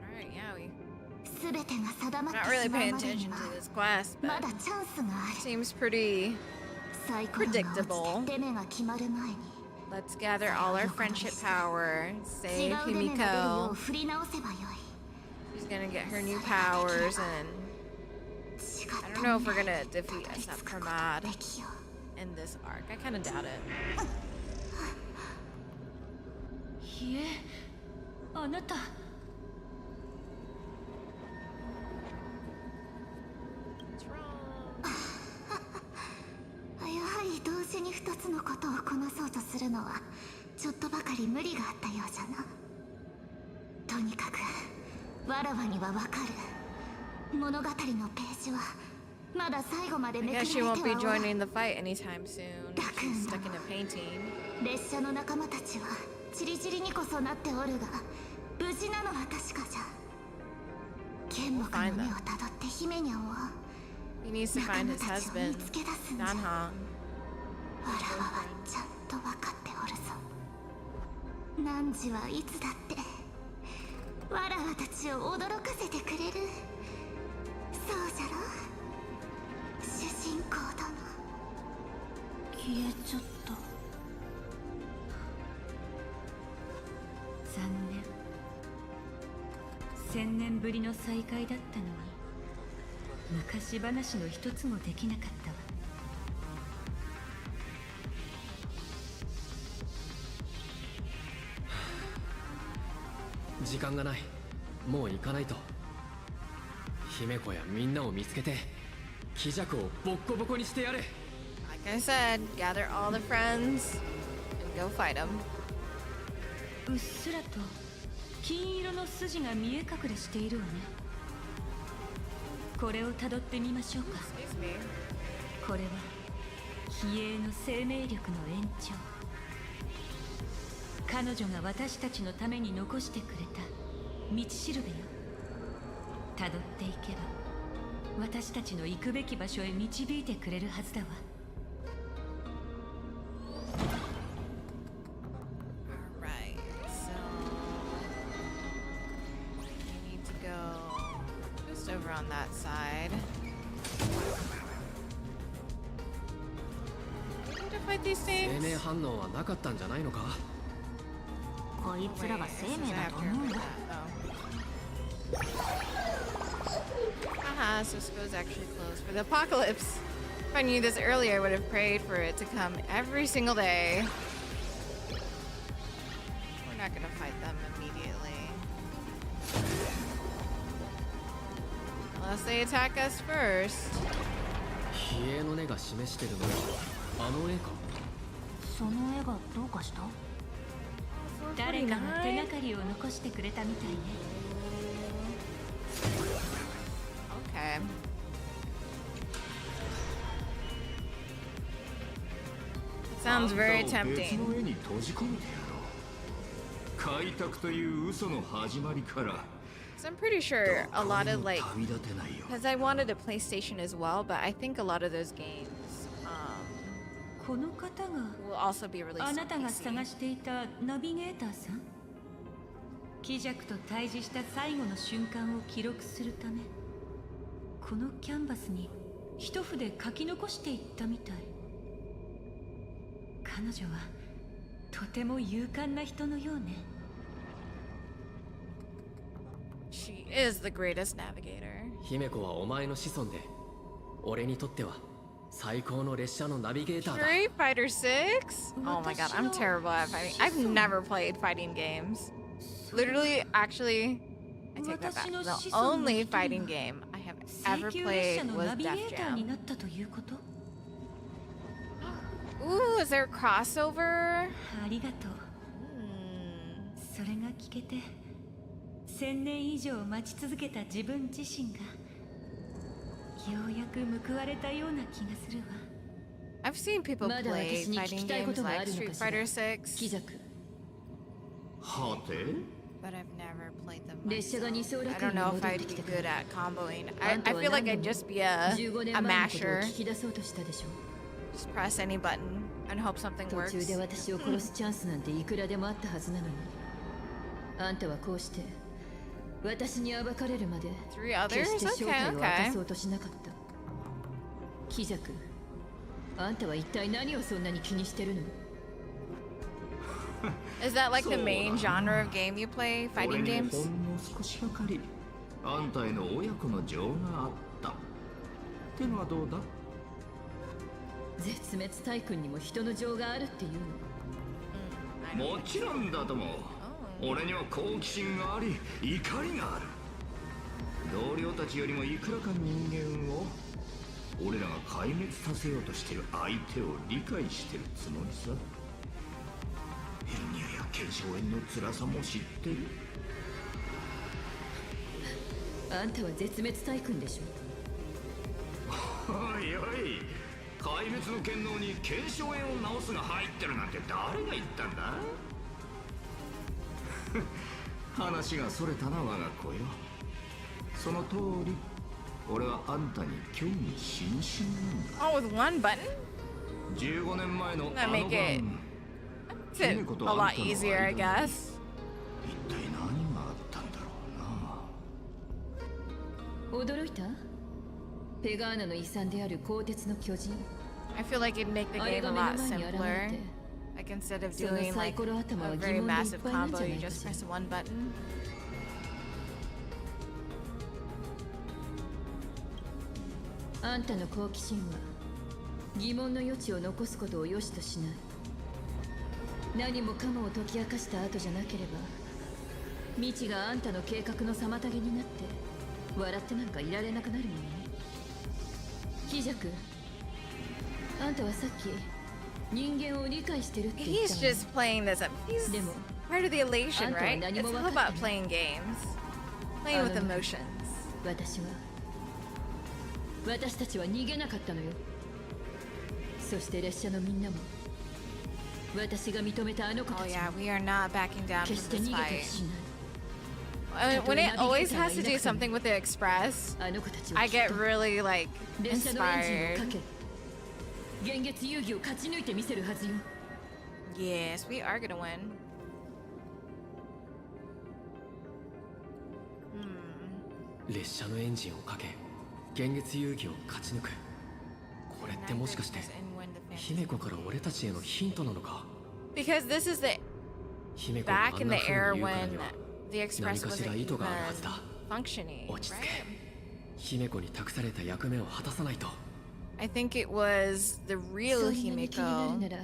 Alright, yeah, we 全てが定まっ not て really しま paying うまでに attention は to this quest, ま but だチャンスがある。 seems pretty. サイコロが落 predictable. ちて出目が決まる前に Let's gather all our friendship power, 違 save う出目が出るよ Himeko. う振り直せばよい。 She's gonna get her new powers, and 違っ I た don't know if we're 未来 gonna に defeat たどり Asap 着くこと Kermad ができよう。 in this arc. I kind of doubt it. いえ、あなた。 What's wrong? やはり同時に2つのことをこなそうとするのはちょっとばかり無理があったようじゃな。とにかくわらわにはわかる。物語のページはまだ最後まで I めくら guess れ she ては won't be おらん。 joining the fight anytime soon. She's stuck in a painting. 列車の仲間たちはチリチリにこそなっておるが無事なのは確かじゃ。剣木の目をたどって姫にゃんを He needs to 仲 find 間 his たちを見 husband, つけ出すんじゃ。 Danhan. わらわはちゃんと分かっておるぞ。汝はいつだってわらわたちを驚かせてくれる。そうじゃろ主人公殿。消えちゃった。残念。1000年ぶりの再会だったのに昔話の一つもできなかったわ。時間がない。もう行かないと。姫子やみんなを見つけて気弱をボッコボコにしてやれ。 Like I said, gather all the friends and go fight them. うっすらと金色の筋が見え隠れしているわね。これをたどってみましょうか。 Excuse me. これは非営の生命力の延長。彼女が私たちのために残してくれた道しるべよ。たどっていけば私たちの行くべき場所へ導いてくれるはずだわ。Alright, so we need to go just over on that side. We need to fight these 生命 things. 反応はなかったんじゃないのか。こいつら Wait, が it 生 says 命 I だ have と to 思う remove んだ。 that. Oh. Ah, so Cisco's actually closed for the apocalypse. If I knew this earlier, I would have prayed for it to come every single day. We're not gonna fight them immediately. Unless they attack us first. 冷えの根が示してるのはあの絵か。その絵がどうかした？誰かが手がかりを残してくれたみたいね。Okay. Sounds very あんたを別 tempting. の絵に閉じ込めてやろう。開拓という嘘の始まりから。 So I'm pretty sure a lot of like, 旅立てないよ。 because I wanted a PlayStation as well, but I think a lot of those games この方が will also be released あ on なたが PC. 探していたナビゲーターさん。貴弱と対峙した最後の瞬間を記録するため、このキャンバスに一筆書き残していったみたい。彼女はとても勇敢な人のようね。She is the greatest navigator. 姫子はお前の子孫で、俺にとっては最高の列車のナビゲーターだ。 Street Fighter 6? Oh my god, I'm terrible at fighting. I've never played fighting games. Literally, actually, I take that back. The only fighting game I have 請 ever 求列車 played の was ナビゲ Def ーターに Jam. なったということ？ Ooh, is there a crossover? ありがとう。それが聞けて、1000年以上待ち続けた自分自身がようやく報われたような気がするわ。I've seen people まだ play 私に聞 fighting きたいこ games とがあ like るの Street かしら。 Fighter 貴 6, 弱。はて but I've never played them 列車が myself. 二層 I 楽 don't 園に know 戻 if っ I'd てき be て good から at comboing. あ I んたは feel like 何 I'd 度も just be a 15年 a 前のことを masher. 聞き出そうとしたでしょ。 Just press any button and hope something 途 works. 中で私を殺すチャンスなんていくらでもあったはずなのに、あんたはこうして私に暴かれるまで Three others? 決して正 Okay, 体を明か okay. そうとしなかった。貴弱、あんたは一体何をそんなに気にしてるの？ Is that like the So, main genre of game you play? 俺 Fighting にも games? ほんの少しばかりあんたへの親子の情があったってのはどうだ。絶滅大君にも人の情があるっていうの？もちろんだとも。俺には好奇心があり怒りがある。同僚たちよりもいくらか人間を俺らが壊滅させようとしている相手を理解してるつもりさ。ヘルニアや腱鞘炎の辛さも知ってる。あんたは絶滅大君でしょ。おいおい、壊滅の剣能に腱鞘炎を治すが入ってるなんて誰が言ったんだ。話がそれたな我が子よ。その通り俺はあんたに興味津々なんだ。 Oh, with one button? 15年前のあ That の make 晩 it 姫 a 子と lot あんたの間に easier, I guess. 一体何があったんだろうな。驚いた？ペガーナの遺産である鋼鉄の巨人。 I feel like it'd make the あれ game が a 目の lot 前に現れ simpler. て、 Like instead of その doing サイ like コロ頭 a は疑 very 問でいっ massive ぱいなんじ combo, ゃな you いか just しら。 press one button. あんたの好奇心は疑問の余地を残すことを良しとしない。何もかもを解き明かした後じゃなければ、未知があんたの計画の妨げになって笑ってなんかいられなくなるのにね。貴弱、あんたはさっき人間を理解してるって言っ He's たわね。 just playing this up. He's でも part of the elation, あんたは right? 何 It's も all 分か about ってない。 playing games. Playing with emotions. 私たちは逃げなかったのよ。そして列車のみんなも私が認めたあの子 Oh たち yeah, も we are not backing down 決し from て this 逃げて fight. ほしない。 I mean, when it always has to do something with the express, あの子たちを I きっ get と really like 列車のエンジンを inspired. かけ幻月遊戯を勝ち抜いてみせるはずよ。 Yes, we are gonna win. 列車のエンジンをかけ幻月遊戯を勝ち抜く。これってもしかして姫子から俺たちへのヒントなのか。 Because this is the 姫子があ back ん in な the 風 era に言うから when には the express 何かしら wasn't 意図 even があるはずだ。 functioning, 落ち着 right? け。姫子に託された役目を果たさないと。 I think it was the real そんなに気になる Himeko. なら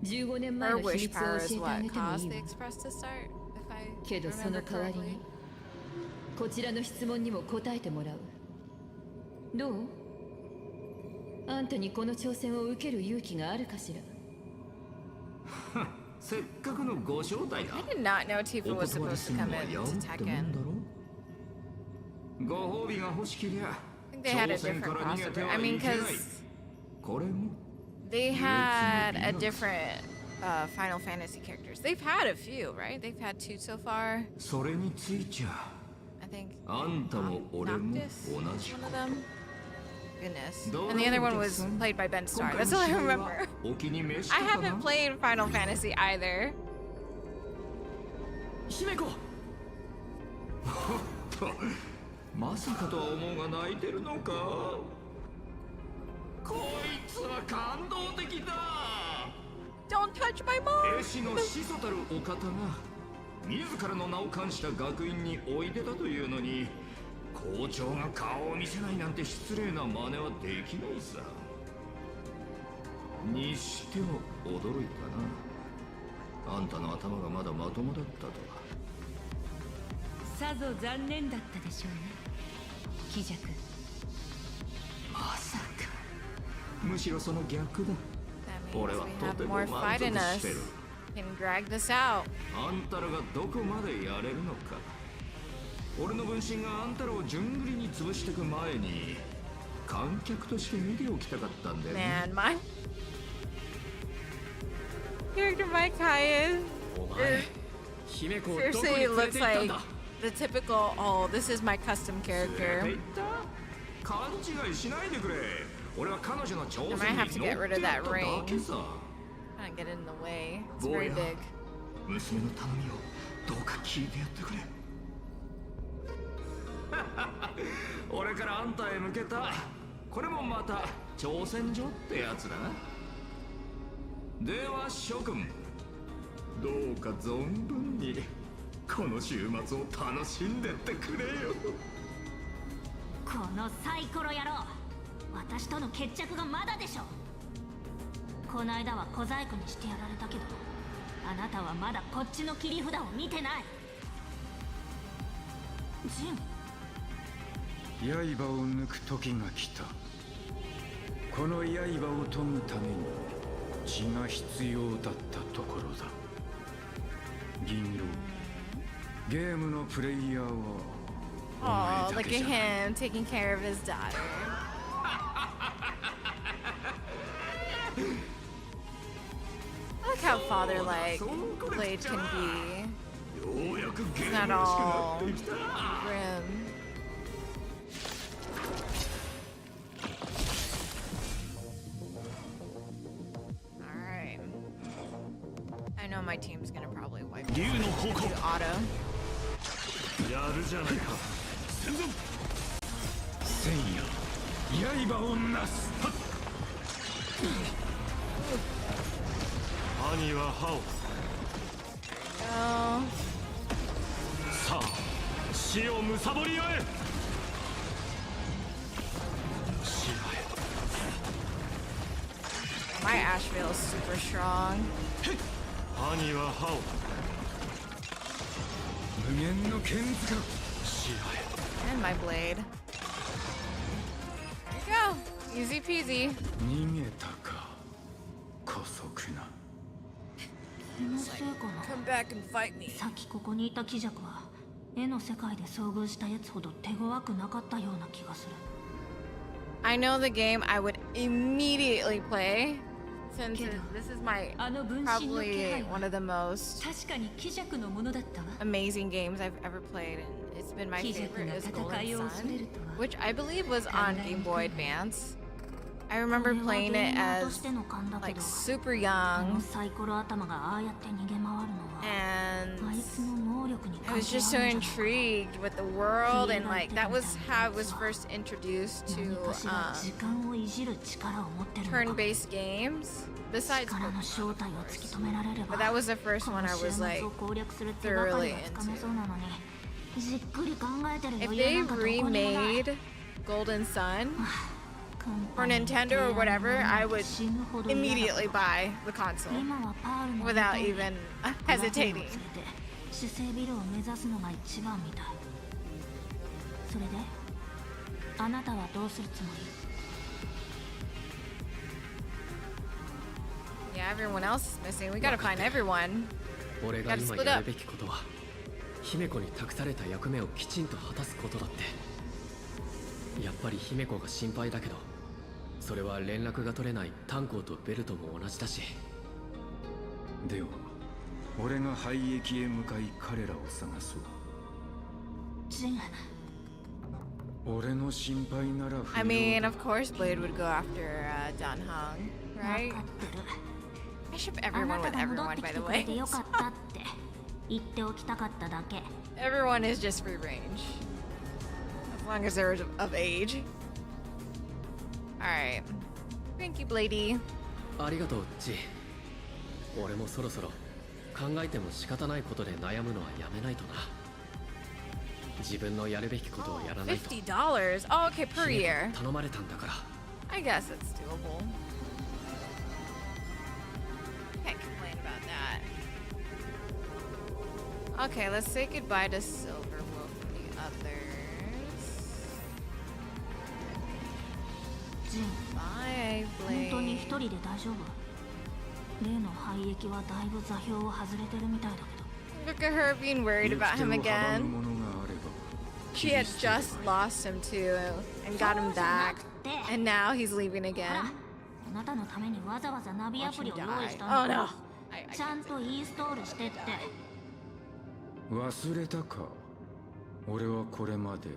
15年前 Her の秘 wish 密を power 教 is えてあ what げてもい caused い the わ。 Express to start, if I けどその remember 代わり correctly. にこちらの質問にも答えてもらう。どう？あんたにこの挑戦を受ける勇気があるかしら。せっかくのご招待だ。 I did not know Tifa お was 断り supposed す to る come のはや in る to ってもん Tekken. だろ。ご褒美が欲しけりゃ I think they had a 挑戦 different から逃げて crossover. は I い mean, けない。 because これも they had a different Final Fantasy characters. They've had a few, right? They've had 2 so far. それについちゃ I think あんたも俺も Noctis 同 was じ one こ of と。 them. Goodness. どう And the other one お客 was さん played by Ben 今 Starr. 回 That's の all I 試合 remember. はお気に召し I たかな haven't played Final Fantasy either. 姫子。とまさかとは思うが泣いてるのか。こいつは感動的だ。 Don't touch my mom! 絵師の始祖たるお方が自らの名を冠した学院においでたというのに、校長が顔を見せないなんて失礼な真似はできないさ。にしても驚いたな。あんたの頭がまだまともだったとは。さぞ残念だったでしょうね、貴弱。まさか。むしろその逆だ。 That means俺は we と have ても more 満 fight in 足 us. してる。 Can drag this out. あんたらがどこまでやれるのか。俺の分身があんたらを順繰りに潰していく前に観客として見ておきたかったんだよね。 Man, my character by Kai お前、姫子をどこに seriously 連れ looks て行ったん like だ。 the typical, oh, this is my custom 連れて character. 行った勘違いしないでくれ。俺は彼女の挑 I 戦 might に have to 乗 get っ rid て of や that っただ ring. けさ。 Kind of get in the way. It's 坊 very や big. 娘の頼みをどうか聞いてやってくれ。俺からあんたへ向けたこれもまた挑戦状ってやつだな。では諸君、どうか存分にこの週末を楽しんでってくれよ。このサイコロ野郎、私との決着がまだでしょ。この間は小細工にしてやられたけど、あなたはまだこっちの切り札を見てない。ジン、刃を抜く時が来た。この刃を研ぐために血が必要だったところだ。銀狼、ゲームのプレイヤーはお Oh, 前だ look け at じゃない。 him taking care of his daughter. I like how father-like Blade can be. ようやくゲ It's ー not ムらしくな all ってきた。 grim. Alright. I know my team's gonna probably wipe 竜の方向 the auto. やるじゃないか。戦存。戦や刃をなす。兄は歯を。 Oh. さあ死を貪り合え。死あえ。 My Asheville is super strong. 兄は歯を。無限の剣塚。死あえ。 And my blade. There you go. Easy peasy. 逃げたか。姑息な。気のせいかな。 Come back and fight me. さっきここにいた貴弱は絵の世界で遭遇したやつほど手強くなかったような気がする。 I know the game I would immediately play since Kiddo. this is my あの分身の気 probably 配 one は of the most 確かに貴弱のものだったわ。 amazing games I've ever played, and it's been my 貴弱 favorite が is 戦 Golden いを恐れる Sun, とは which I believe was on Game Boy Advance. I こ remember れは playing ゲー it マーと as しての勘だけ like ど、 super あの young, サイコロ頭がああやって逃げ回るのは and あいつの能力に I 関 was 係 just so あるんじゃない intrigued with the world, and like that was how I was first introduced 何 to かしら時間をいじる力を持ってるのかも。 turn-based games. Besides 力の Pokemon, 正 of 体を course. 突き止められれば But that was the first こ one の I 週 was 末 like を攻略する手がかり thoroughly がつかめ into. そうなのにじっくり考えてる If 余裕 they なんかどこにもない。 remade Golden Sun for Nintendo or whatever, I would immediately buy the console without even hesitating. 主成ビルを目指すのが一番みたい。それであなたはどうするつもり？ Yeah, everyone else is missing. We gotta find everyone. 俺が今やるべきことは姫子に託された役目をきちんと果たすことだって。やっぱり姫子が心配だけど、それは連絡が取れないタンコーとベルトも同じだし。では俺が廃駅へ向かい彼らを探そう。ジン。俺の心配なら I mean, of course Blade would go after Dan Hong, right? I ship everyone with everyone, by the way. Everyone is just free range. As long as they're of age. Alright. Thank you, Bladey. ありがとう、ジ。俺もそろそろ考えても仕方ないことで悩むのはやめないとな。自分のやるべきことをやらないと。$50? Oh, okay, per year. 頼まれたんだから。I guess it's doable. Can't complain about that. Okay, let's say goodbye to Silverwolf and the others. Bye, Blade. 本当に一人で大丈夫？例の廃駅はだいぶ座標を外れてるみたいだけど。Look at her being worried about him again. She had just lost him too and got him back. And now he's leaving again. あなたのためにわざわざナビアプリを用意したんだ。んだ。 Oh no. ちゃんとインストールしてって。忘れたか。俺はこれまで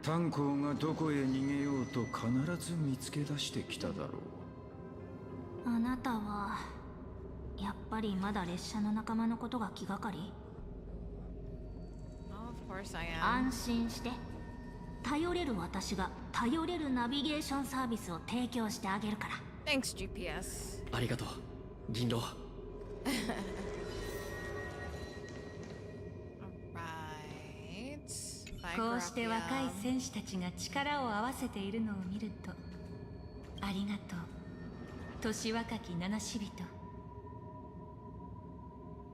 炭鉱がどこへ逃げようと必ず見つけ出してきただろう。あなたはやっぱりまだ列車の仲間のことが気がかり？ Oh, of course I am. 安心して。頼れる私が頼れるナビゲーションサービスを提供してあげるから。 Thanks, GPS. ありがとう、銀狼。こうして若い戦士たちが力を合わせているのを見ると、ありがとう、年若き七死人。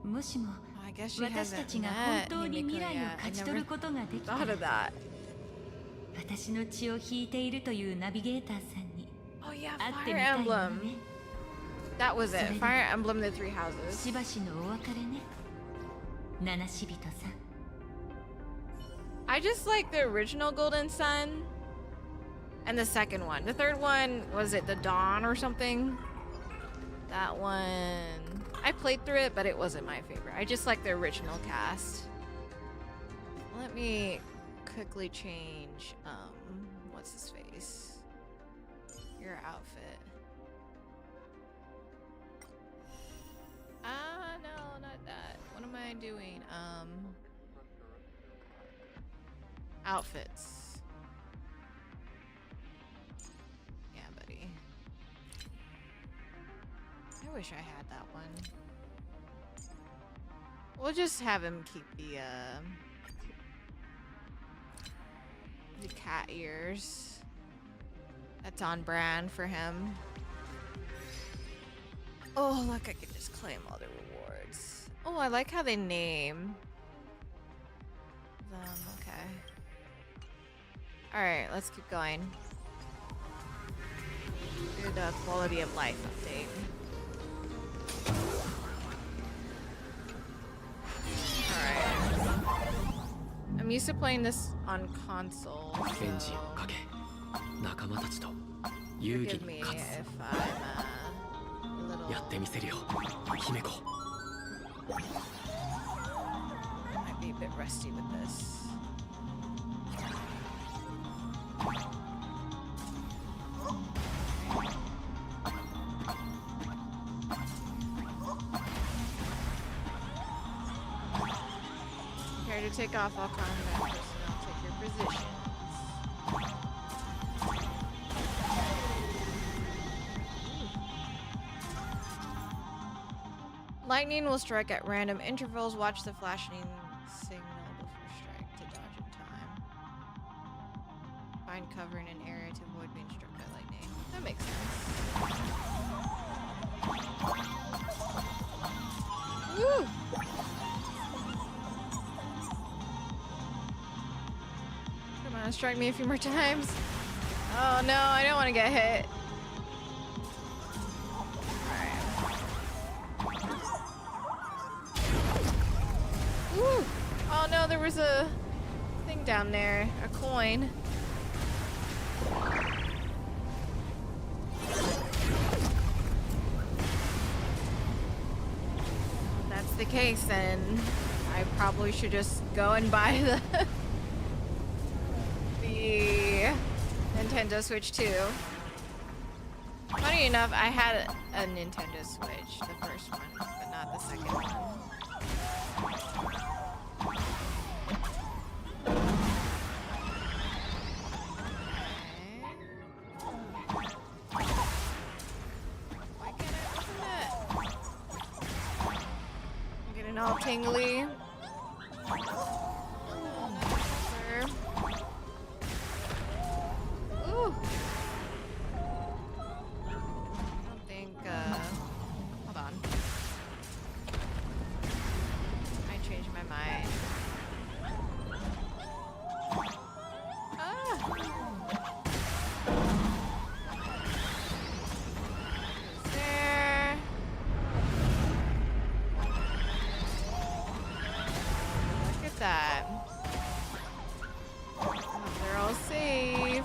もしも私たちが本当に未来を勝ち取ることができたら、私の血を引いているというナビゲーターさんに会ってみたいのね。That was it. Fire Emblem the Three Houses. しばしのお別れね、七死人さん。I just like the original Golden Sun and the second one. The third one, was it the Dawn or something? That one, I played through it, but it wasn't my favorite. I just like the original cast. Let me quickly change, what's his face? Your outfit. No, not that. What am I doing? Outfits. Yeah, buddy. I wish I had that one. We'll just have him keep the cat ears. That's on brand for him. Oh, look, I can just claim all the rewards. Oh, I like how they name them. Okay. Alright, let's keep going. Do the quality of life update. Alright. I'm used to playing this on console. エンジンをかけ、仲間たちと遊戯 Forgive に me 勝 if つ。 I'm a little... やってみせるよ、姫子。 Might be a bit rusty with this. Prepare to take off all combat personnel. Take your positions. Lightning will strike at random intervals. Watch the flashing signal before strike to dodge in time. Find cover in an area to avoid being struck by lightning. That makes sense. Woo! Come on, strike me a few more times. Oh no, I don't want to get hit. Woo! Oh no, there was a thing down there. A coin. If that's the case, then I probably should just go and buy the Nintendo Switch 2. Funny enough, I had a Nintendo Switch, the first one, but not the second one. Why can't I open that? I'm getting all tingly. Ooh. I don't think, hold on. I changed my mind. Ah! Who's there? Look at that. They're all safe.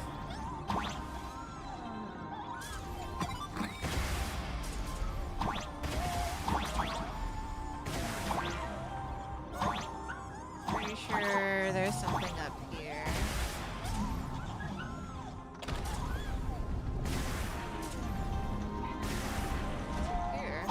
Pretty sure there's something up here. Here.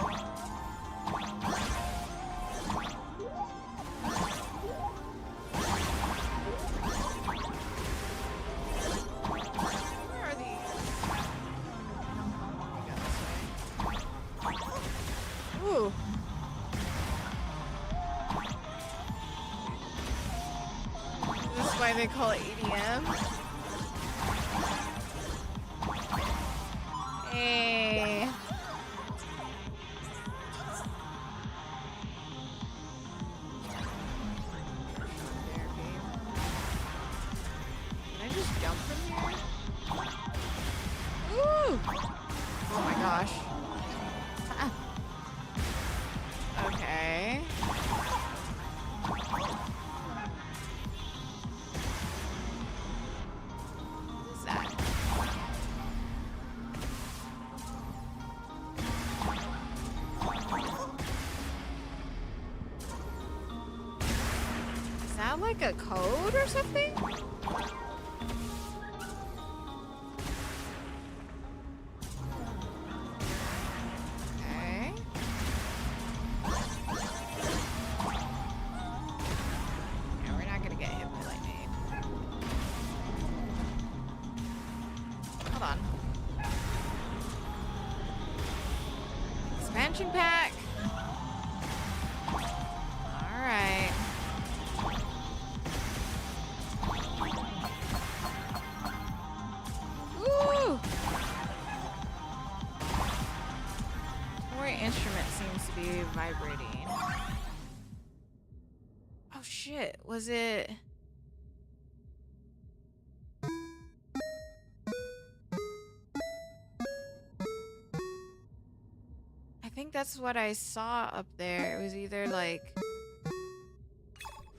Where are these? We go this way. Ooh. This is why they call it EDM. Hey. Can I just jump from here? Ooh! Oh my gosh. Ah. Okay. What is that? Is that like a code or something? Okay. Yeah, we're not gonna get hit by lightning. Hold on. Expansion pack. All right. Woo! Toy instrument seems to be vibrating. Oh shit, was it? I think that's what I saw up there. It was either like...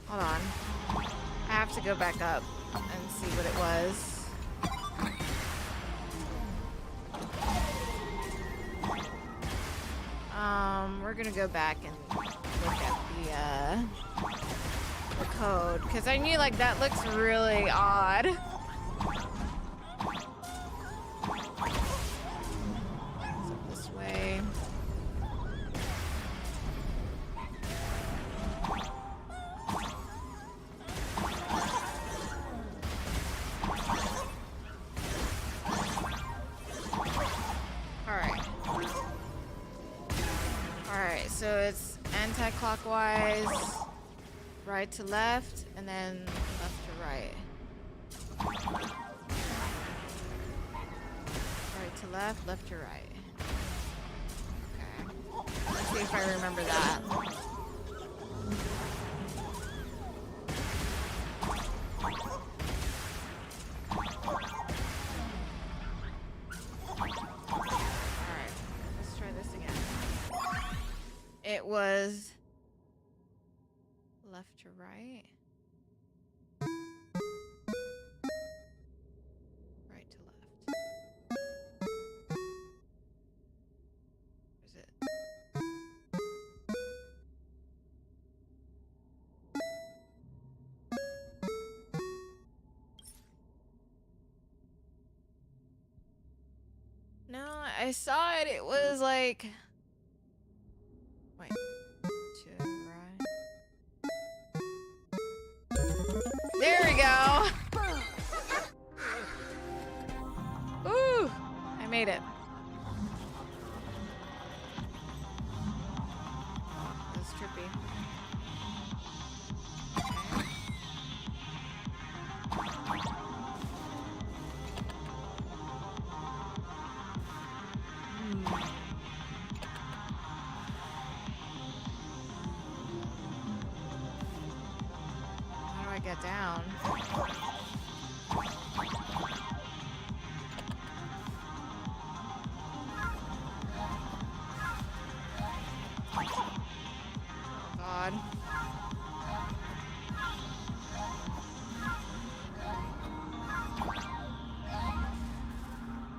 Hold on. I have to go back up and see what it was. We're gonna go back and look at the code, because I knew like that looks really odd. So this way. Alright, so it's anti-clockwise, right to left, and then left to right. to left, left to right. Okay. Let's see if I remember that. Alright, let's try this again. It was left to right. Right to left. Is it? No, I saw it. It was like. Wait. To right. There we go. Ooh, I made it. That was trippy. How do I get down? God.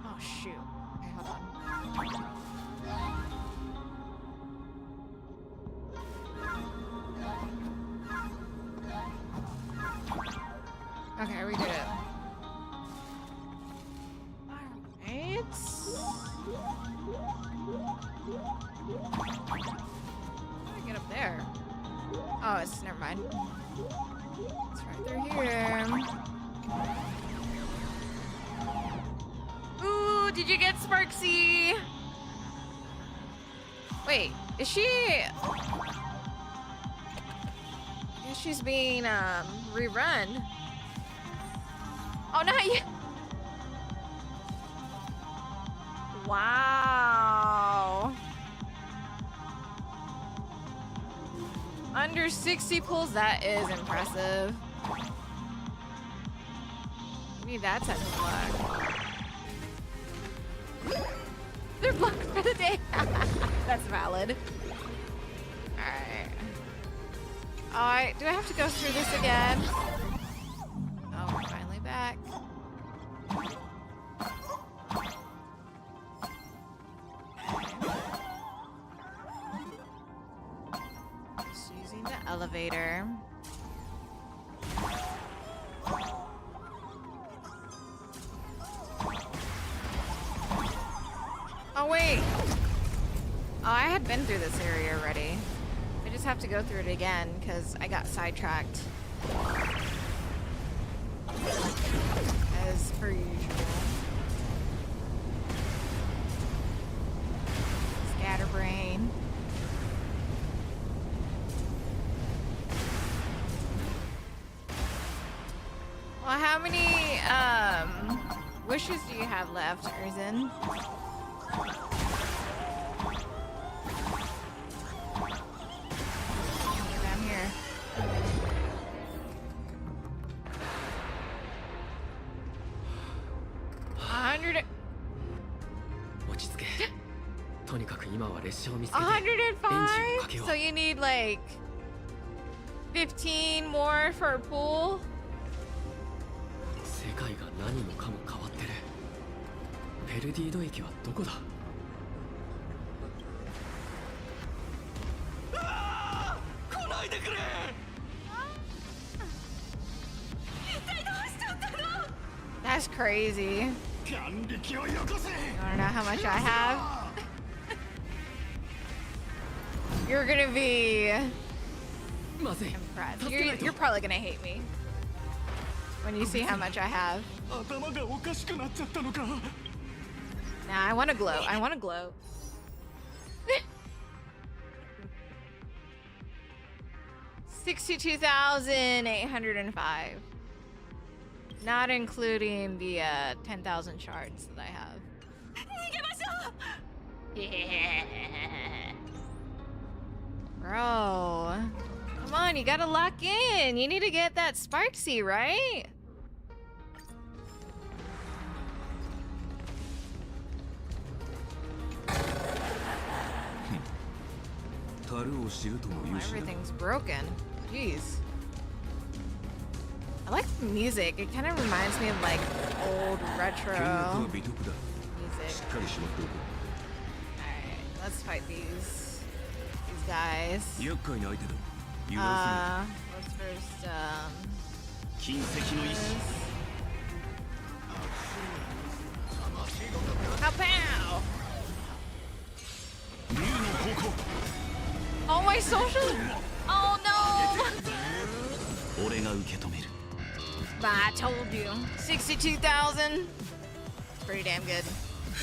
Oh shoot. Okay, hold on. Okay, we did it. Alright. How do I get up there? Oh, it's never mind. It's right through here. Ooh, did you get Sparksy? Wait, is she? I guess she's being rerun. Oh, not yet. Wow. Under 60 pulls, that is impressive. We need that type of luck. They're blocked for the day. That's valid. Alright. Alright, do I have to go through this again? Oh, we're finally back. Just using the elevator. Oh, wait. Oh, I had been through this area already. I just have to go through it again because I got sidetracked. As per usual. Scatterbrain. Well, how many wishes do you have left, Urzen? Down here. Toにかく今は列車を見つけてエンジンをかけよう。 105? So you need like 15 more for a pool? 世界が何もかも変わってる。ペルディード駅はどこだ？来ないでくれ！一体どうしちゃったの？ That's crazy. You wanna know how much I have? You're gonna be impressed. You're probably gonna hate me when you see how much I have. Nah, I wanna glow. I wanna glow. $62,805. Not including the 10,000 shards that I have. Bro. Come on, you gotta lock in. You need to get that Sparksy, right? Oh, everything's broken. Jeez. I like the music. It kind of reminds me of like old retro music. Alright, let's fight these guys. Let's first Pow pow! Oh, my social! Oh no! I told you. 62,000. Pretty damn good. I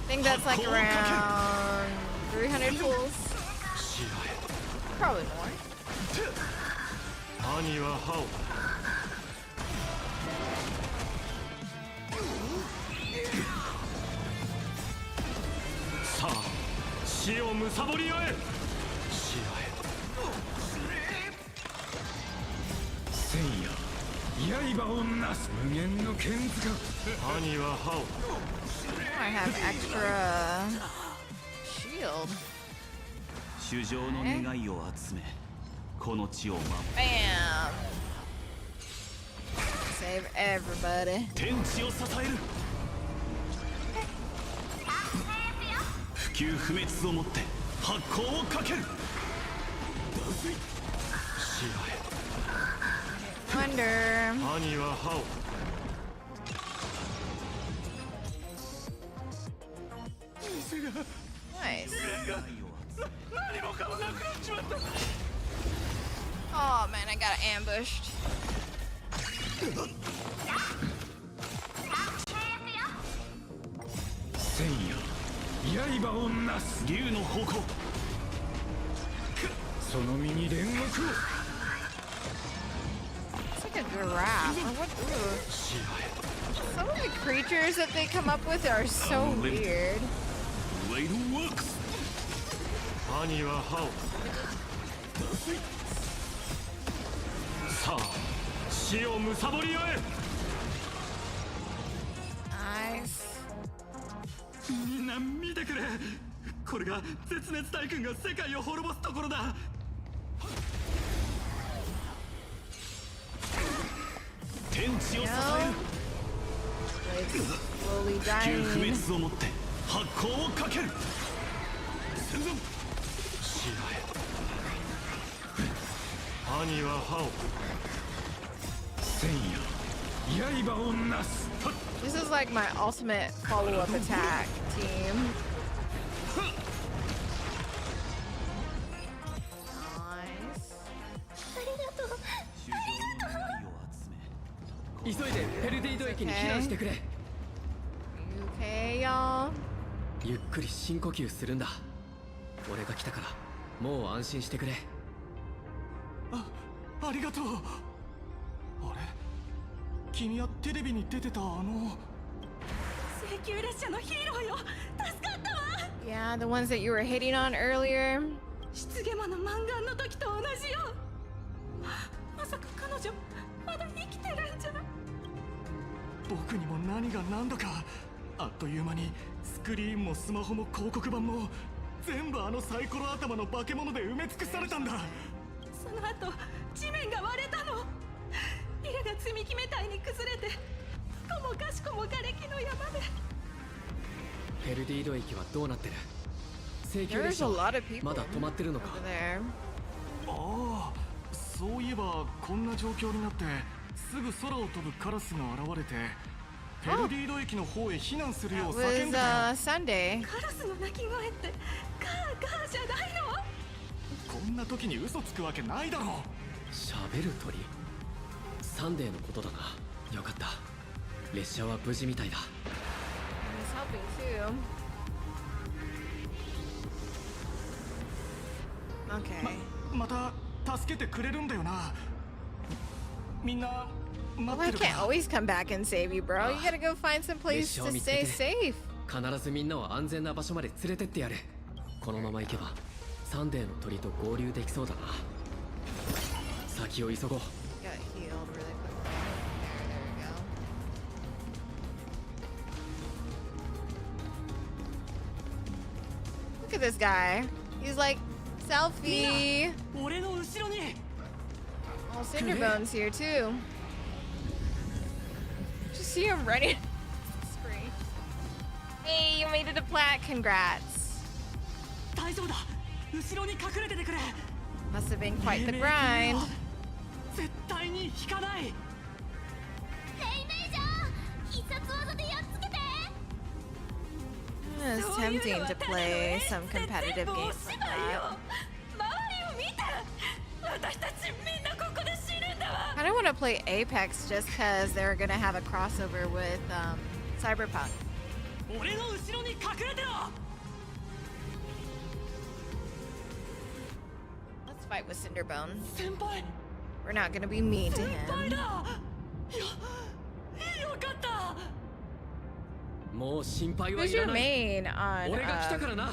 think that's like around 300 pulls. Probably more. I have extra shield. Bam! Save everybody. Wonder. Nice. Oh man, I got ambushed. It's like a giraffe. Or what? Ooh. Some of the creatures that they come up with are so weird. Nice. みんな見てくれ。これが絶滅大軍が世界を滅ぼすところだ。天地を支える。地球不滅をもって発光をかける。戦争。シアへ。兄は歯を。千夜。刃をなす。 This is like my ultimate follow-up attack team. Nice. 急いでペルディード駅に避難してくれ。Okay, y'all. ゆっくり深呼吸するんだ。俺が来たからもう安心してくれ。ありがとう。あれ？君はテレビに出てた請求列車のヒーローよ。助かったわ。 Yeah, the ones that you were hitting on earlier. 失ゲマのマンガンの時と同じよ。まさか彼女まだ生きてるんじゃ。僕にも何が何だか。あっという間にスクリーンもスマホも広告板も全部あのサイコロ頭の化け物で埋め尽くされたんだ。その後地面が割れたの。ビルが積み木みたいに崩れてどこもかしこも瓦礫の山で。ペルディード駅はどうなってる？請求列 There's 車 a lot of people まだ止まってるのか？ over there. ああ、そういえばこんな状況になってすぐ空を飛ぶカラスが現れてペルディード駅の方へ避難するよう It 叫ん was でたよ。 カ Sunday. ラスの鳴き声ってガーガーじゃないの？こんな時に嘘つくわけないだろう。喋る鳥？サンデーのことだな。よかった。列車は無事みたいだ。He's helping too. Okay. また助けてくれるんだよな。みんな Well, 待 I ってるか can't ら。 always come back and save you, bro. You gotta go find some place to stay safe. 必ずみんなを安全な場所まで連れてってやる。このまま行けばサンデーの鳥と合流できそうだな。先を急ごう。 Got healed really quickly. There we go. Look at this guy. He's like, selfie. 俺の後ろに Oh, Cinderbone's here too. Just see him running. Scream. Hey, you made it to plat. Congrats. 大丈夫だ後ろに隠れててくれ Must have been quite the grind. 絶対に引かないレイメイジャー必殺技でやっつけて It's tempting to play some competitive games like that. 周りを見て私たちみんなここで死ぬんだわ I don't want to play Apex just because they're gonna have a crossover with Cyberpunk. 俺の後ろに隠れてろ Let's fight with Cinderbone. 先輩 We're not gonna be mean to 先輩 him. だよかった もう心配は Who's いら your ない。 main on 俺が来たからな。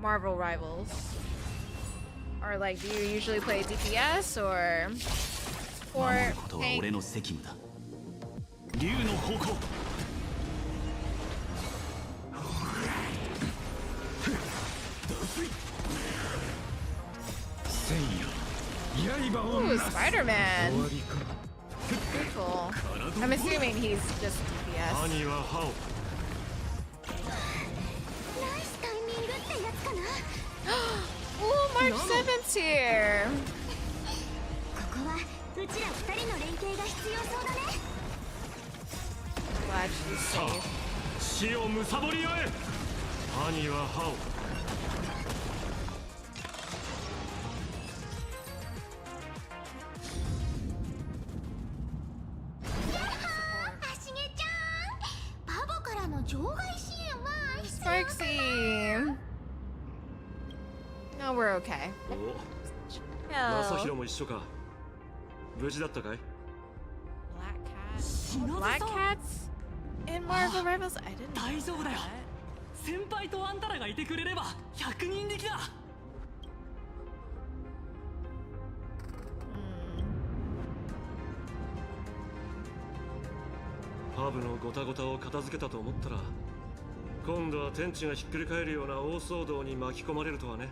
Marvel Rivals? Or like, do you usually play DPS or 守 or ることは tank? 俺の責務だ竜の方向戦や刃を Ooh, なす Spider-Man. 終わりか Cool. I'm assuming he's just DPS. 兄は歯をナイスタイミングってやつかな Ooh, March 7th's here. ここはうちら二人の連携が必要そうだね Glad she's safe. 死を貪り合え兄は歯を 足毛ちゃんパボからの場外支援は必要 Sparksy. No, we're okay. 正 No. 宏も一緒か無事だったかい Black cats in Marvel Rivals? I didn't know 大丈夫だよ that. 先輩とあんたらがいてくれれば100人力だ ハブのゴタゴタを片付けたと思ったら今度は天地がひっくり返るような大騒動に巻き込まれるとはね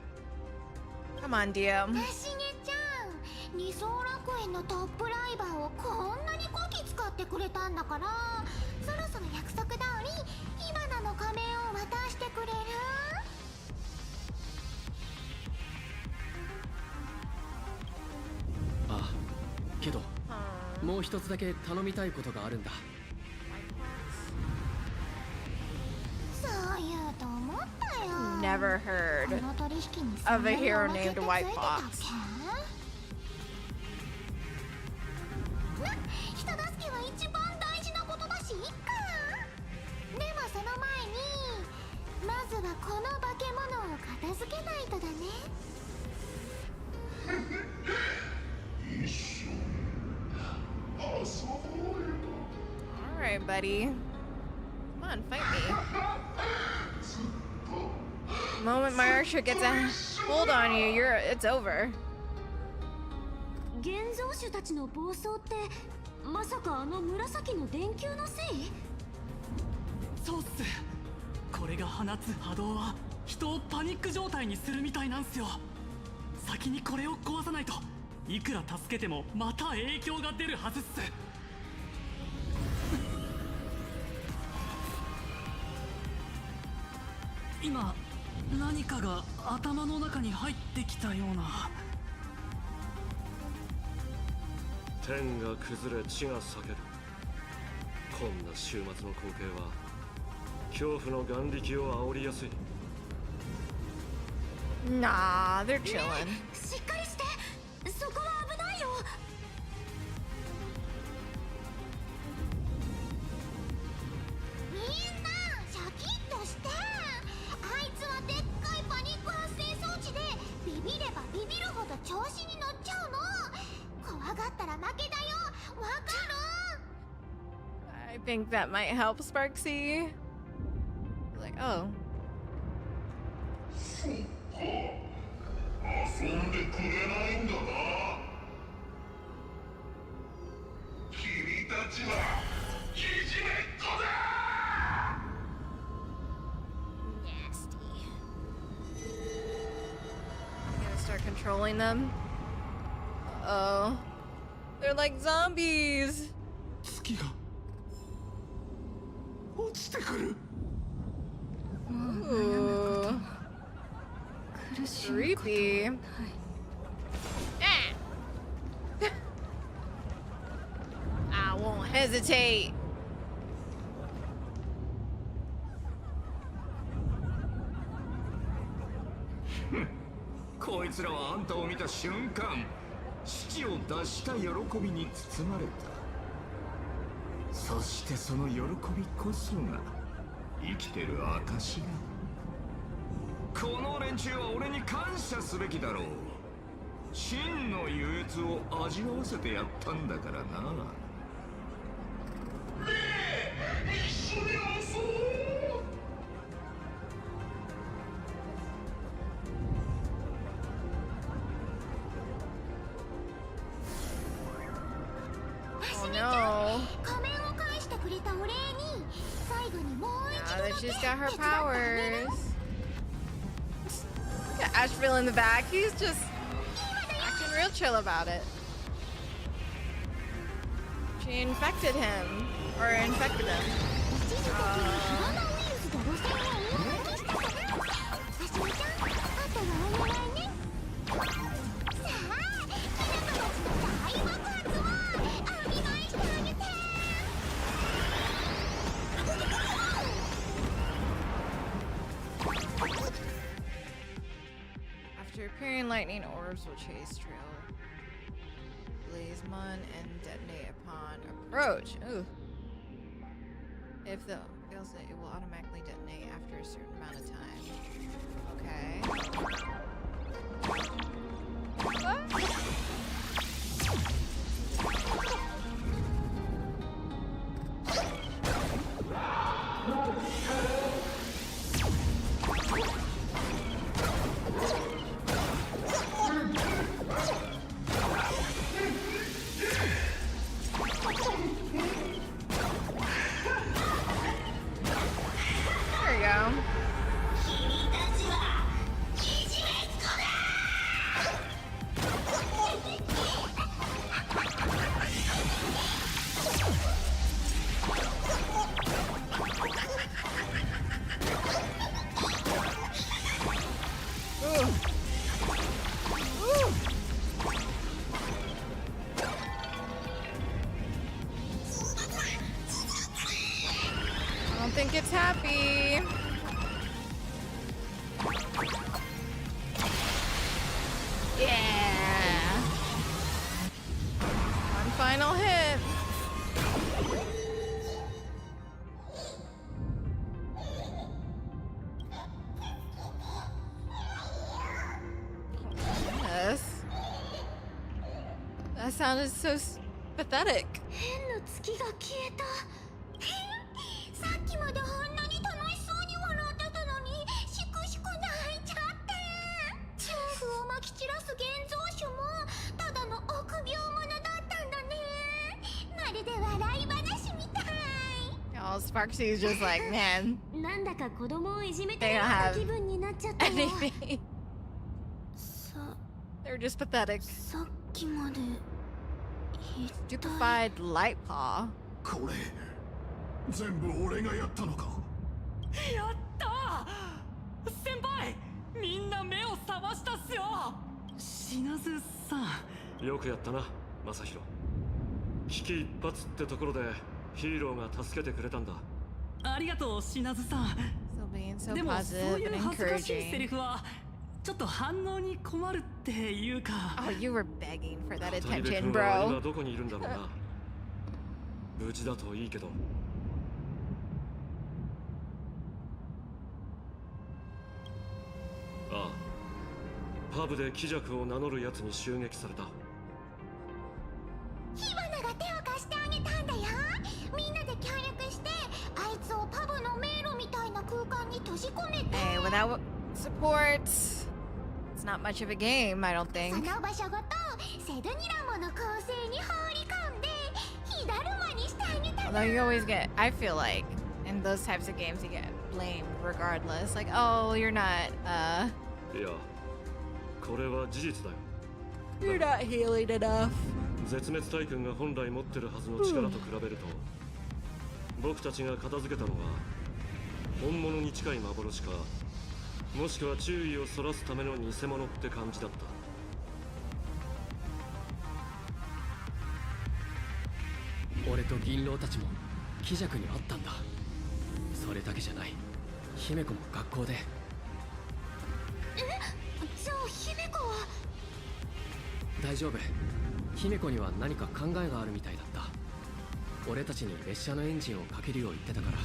Come on, Dio. 足毛ちゃん二層楽園のトップライバーをこんなにこき使ってくれたんだからそろそろ約束通り火花の仮面を渡してくれるああ、けどもう一つだけ頼みたいことがあるんだ。そう言うと思ったよ Never heard この取引に of a hero そんなに named お White まけってついてたっ Fox. け人助けは一番大事なことだしいっかでもその前にまずはこの化け物を片付けないとだね Alright, buddy. Come on, fight me. The moment Marsha gets a hold on you, it's over. 現像種たちの暴走ってまさかあの紫の電球のせいそうっすこれが放つ波動は人をパニック状態にするみたいなんすよ先にこれを壊さないといくら助けてもまた影響が出るはずっす今何かが頭の中に入ってきたような天が崩れ地が裂けるこんな週末の光景は恐怖の眼力を煽りやすい Nah, they're chilling. しっかりしてそこは危ないよみんなシャキッとしてあいつはでっかいパニック発生装置でビビればビビるほど調子に乗っちゃうの怖がったら負けだよわかる I think that might help, Sparksy. Oh. そっか。遊んでくれないんだな。君たちはいじめっ子だ。Nasty. You gonna start controlling them? Uh-oh. They're like zombies. 月が落ちてくる。 Ooh. Creepy. Ah. I won't hesitate. こいつらはあんたを見た瞬間、父を出した喜びに包まれた。そしてその喜びこそが生きてる証だ。この連中は俺に感謝すべきだろう。真の優越を味わわせてやったんだからな。一緒に遊ぼう。Oh no. 仮面を返してくれたお礼に最後にもう一 Now 度 that だけ she's got her 手伝ってあげ powers. る。 Look at Asheville in the back. He's just acting real chill about it. She infected him. Or infected him. 一時的にコロナウイルスで路線を大分けしたからマスミちゃん、あとはお願いね。さあ、きなこたちの大爆発をお見舞いしてあげて。 After appearing, lightning orbs will chase trail Blazeman and detonate upon approach. Ooh. If the fails it, it will automatically detonate after a certain amount of time. Okay. There we go. Ooh. Ooh. I don't think it's happy. Yeah. One final hit. Yes. That sounded so pathetic. 変な月が消えた。さっきまであんなに楽しそうに笑ってたのにしくしく泣いちゃって恐怖をまき散らす現像種もただの臆病者だったんだね。まるで笑い話みたい。 Oh, Sparksy's just like, man, なんだか子供をいじめた they よ don't うな have 気分になっちゃったの。 anything. さ They're just pathetic. さっきまで一体 Stupefied light paw. これ全部俺がやったのか。やったー先輩、みんな目を覚ましたっすよ。品津さん、よくやったな、正宏。危機一髪ってところでヒーローが助けてくれたんだ。ありがとう品津さん。 Still being so でもそう positive いう and 恥ずかしいセリ encouraging. フはちょっと反応に困るっていうか。 Oh, you were begging for that 語り部 attention, 君は bro. 今どこにいるんだろうな。無事だといいけど。ああ、パブで気弱を名乗るやつに襲撃された。火花が手を貸してあげたんだよ。みんなで協力してあいつをパブの迷路みたいな空間に閉じ without support, it's not much of a game, I don't そ think. の場所ごとセドニラモの構成に放り込んで火だるまにしてあげたの。 Although you always get, I feel like, in those types of games, you get blamed regardless. Like, oh, you're not, いやこれは事実だよ you're not healing enough. 絶滅大軍が本来持ってるはずの力と比べると僕たちが片付けたのは本物に近い幻かもしくは注意をそらすための偽物って感じだった俺と銀狼たちも貴弱にあったんだ。それだけじゃない。姫子も学校で。じゃあ姫子は大丈夫。姫子には何か考えがあるみたいだった。俺たちに列車のエンジンをかけるよう言ってたから。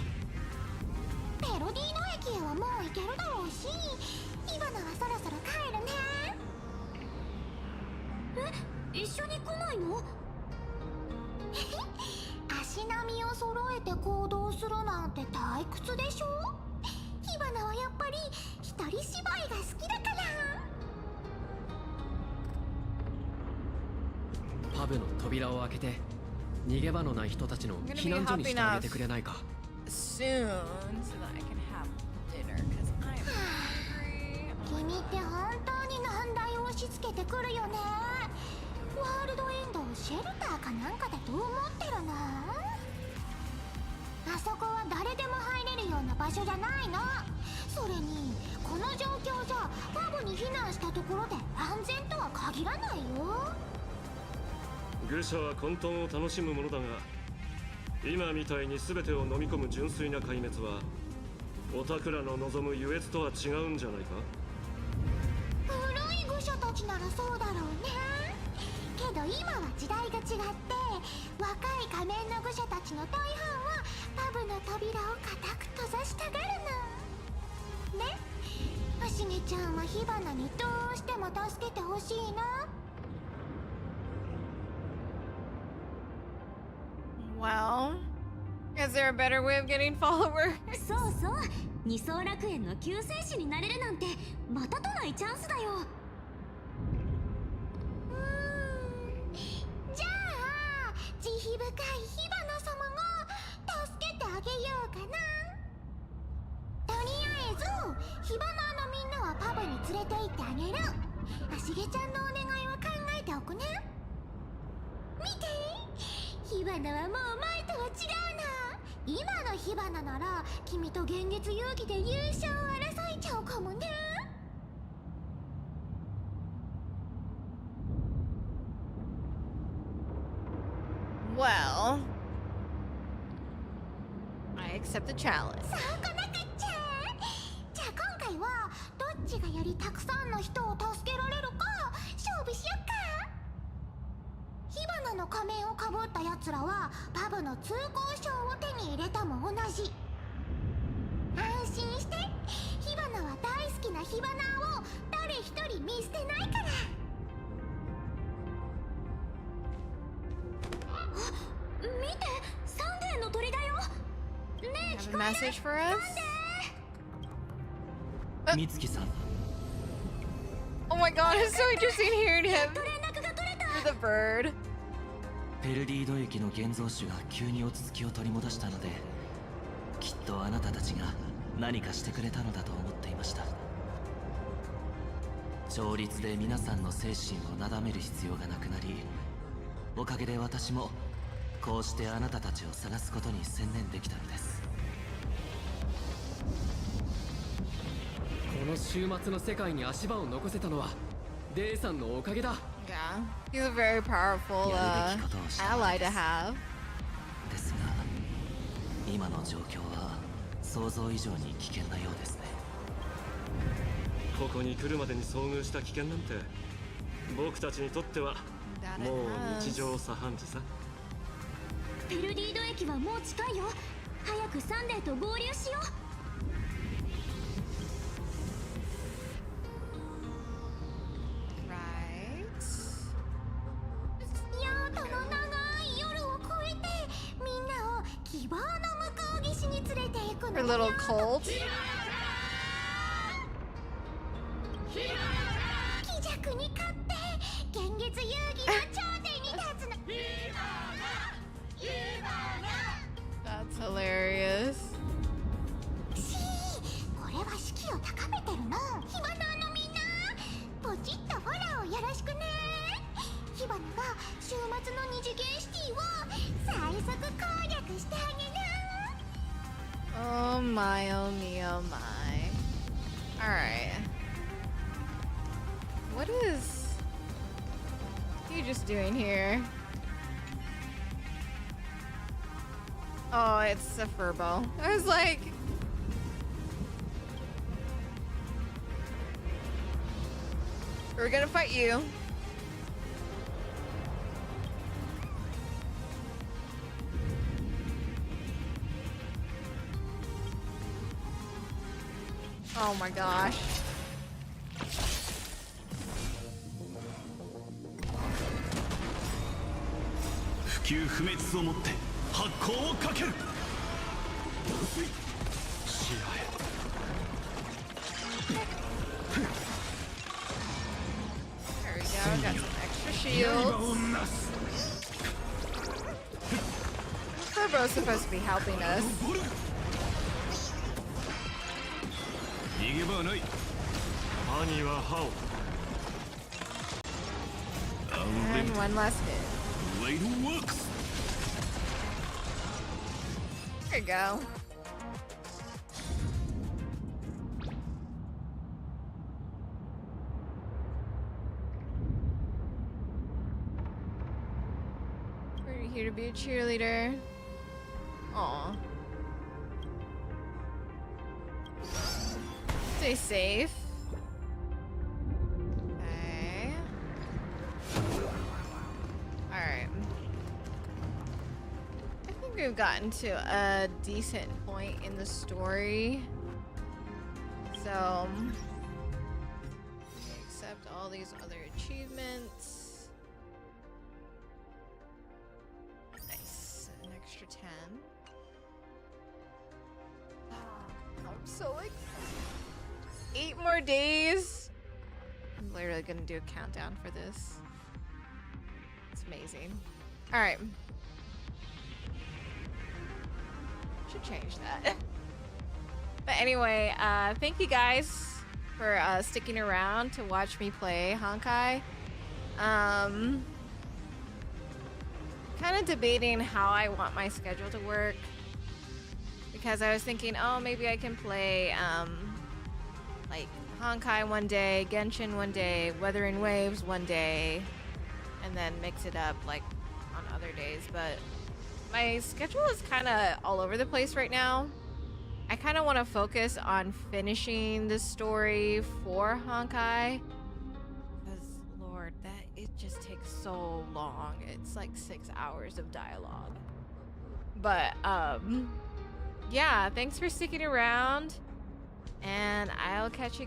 ペロディーノ駅へはもう行けるだろうし、イバナはそろそろ帰るね。一緒に来ないの？足並みを揃えて行動するなんて退屈でしょ？イバナはやっぱり一人芝居が好きだから。パブの扉を開けて逃げ場のない人たちの避難所にしてあげてくれないか。 Soon, so that I can have dinner, because I'm hungry. 君って本当に難題を押し付けてくるよね。ワールドエンドをシェルターかなんかだと思ってるな。あそこは誰でも入れるような場所じゃないの。それにこの状況じゃパブに避難したところで安全とは限らないよ。愚者は混沌を楽しむものだが今みたいに全てを飲み込む純粋な壊滅はオタクらの望む優越とは違うんじゃないか。古い愚者たちならそうだろうね。けど今は時代が違って若い仮面の愚者たちの大半はパブの扉を固く閉ざしたがるのね。おしげちゃんは火花にどうしても助けてほしいの。Well, is there a better way of getting followers? そうそう、二層楽園の救世主になれるなんてまたとないチャンスだよ。じゃあ慈悲深い火花様が助けてあげようかな。とりあえず火花のみんなはパブに連れて行ってあげる。あしげちゃんのお願いは考えておくね。見て、火花はもう前とは違うな。今の火花なら君と幻月遊戯で優勝を争えちゃうかもね。Well, I accept the challenge. そうこなくっちゃ。じゃあ今回はどっちがよりたくさんの人を助けられるか勝負しよっか。火花の仮面をかぶったやつらはパブの通行証を手に入れたも同じ。安心して、火花は大好きな火花を誰一人見捨てないから。見て、サンデーの鳥だよ。ねえ、 Have 聞 a こえる？ message for us? 美月さん Oh my god, it's so interesting hearing him 連絡が取れた。 through the bird. ペルディード駅の現像種が急に落ち着きを取り戻したのできっとあなたたちが何かしてくれたのだと思っていました。調律で皆さんの精神をなだめる必要がなくなりおかげで私もこうしてあなたたちを探すことに専念できたのです。この週末の世界に足場を残せたのはデイさんのおかげだ。 Yeah, he's a very powerful ally to have. ですが今の状況は想像以上に危険なようですね。ここに来るまでに遭遇した危険なんて僕たちにとってはもう日常茶飯事さ。ペルディード駅はもう近いよ。早くサンデーと合流しよう。ヤートの長い夜を越えてみんなを希望の向こう岸に連れて行くの Her よ。 little cult. 逆に勝って現月遊戯の頂点に立つの。That's hilarious. これは士気を高めてるの。火花のみんなポチッとフォローをよろしくね。火花が週末の二次元シティを最速攻略してあげる。 Oh my, oh me, oh my. Alright. What is he just doing here? Oh, it's a furbo. I was like... We're gonna fight you. Oh my gosh. 不朽不滅をもって発光をかける。視野へ。There we go, got some extra shields. Furbo's supposed to be helping us. 逃げ場はない。歯には歯を。 And one last hit. There you go. We're here to be a cheerleader. Aw. Stay safe. Okay. Alright. I think we've gotten to a decent point in the story. So, accept all these other achievements. Nice. An extra 10. I'm so like 8 more days. I'm literally gonna do a countdown for this. It's amazing. All right. Should change that. But anyway, thank you guys for sticking around to watch me play Honkai. Kind of debating how I want my schedule to work, because I was thinking, oh, maybe I can play like Honkai one day, Genshin one day, Wuthering Waves one day, and then mix it up like on other days. But my schedule is kind of all over the place right now. I kind of want to focus on finishing the story for Honkai, because Lord, that it just takes so long. It's like 6 hours of dialogue. But yeah, thanks for sticking around, and I'll catch you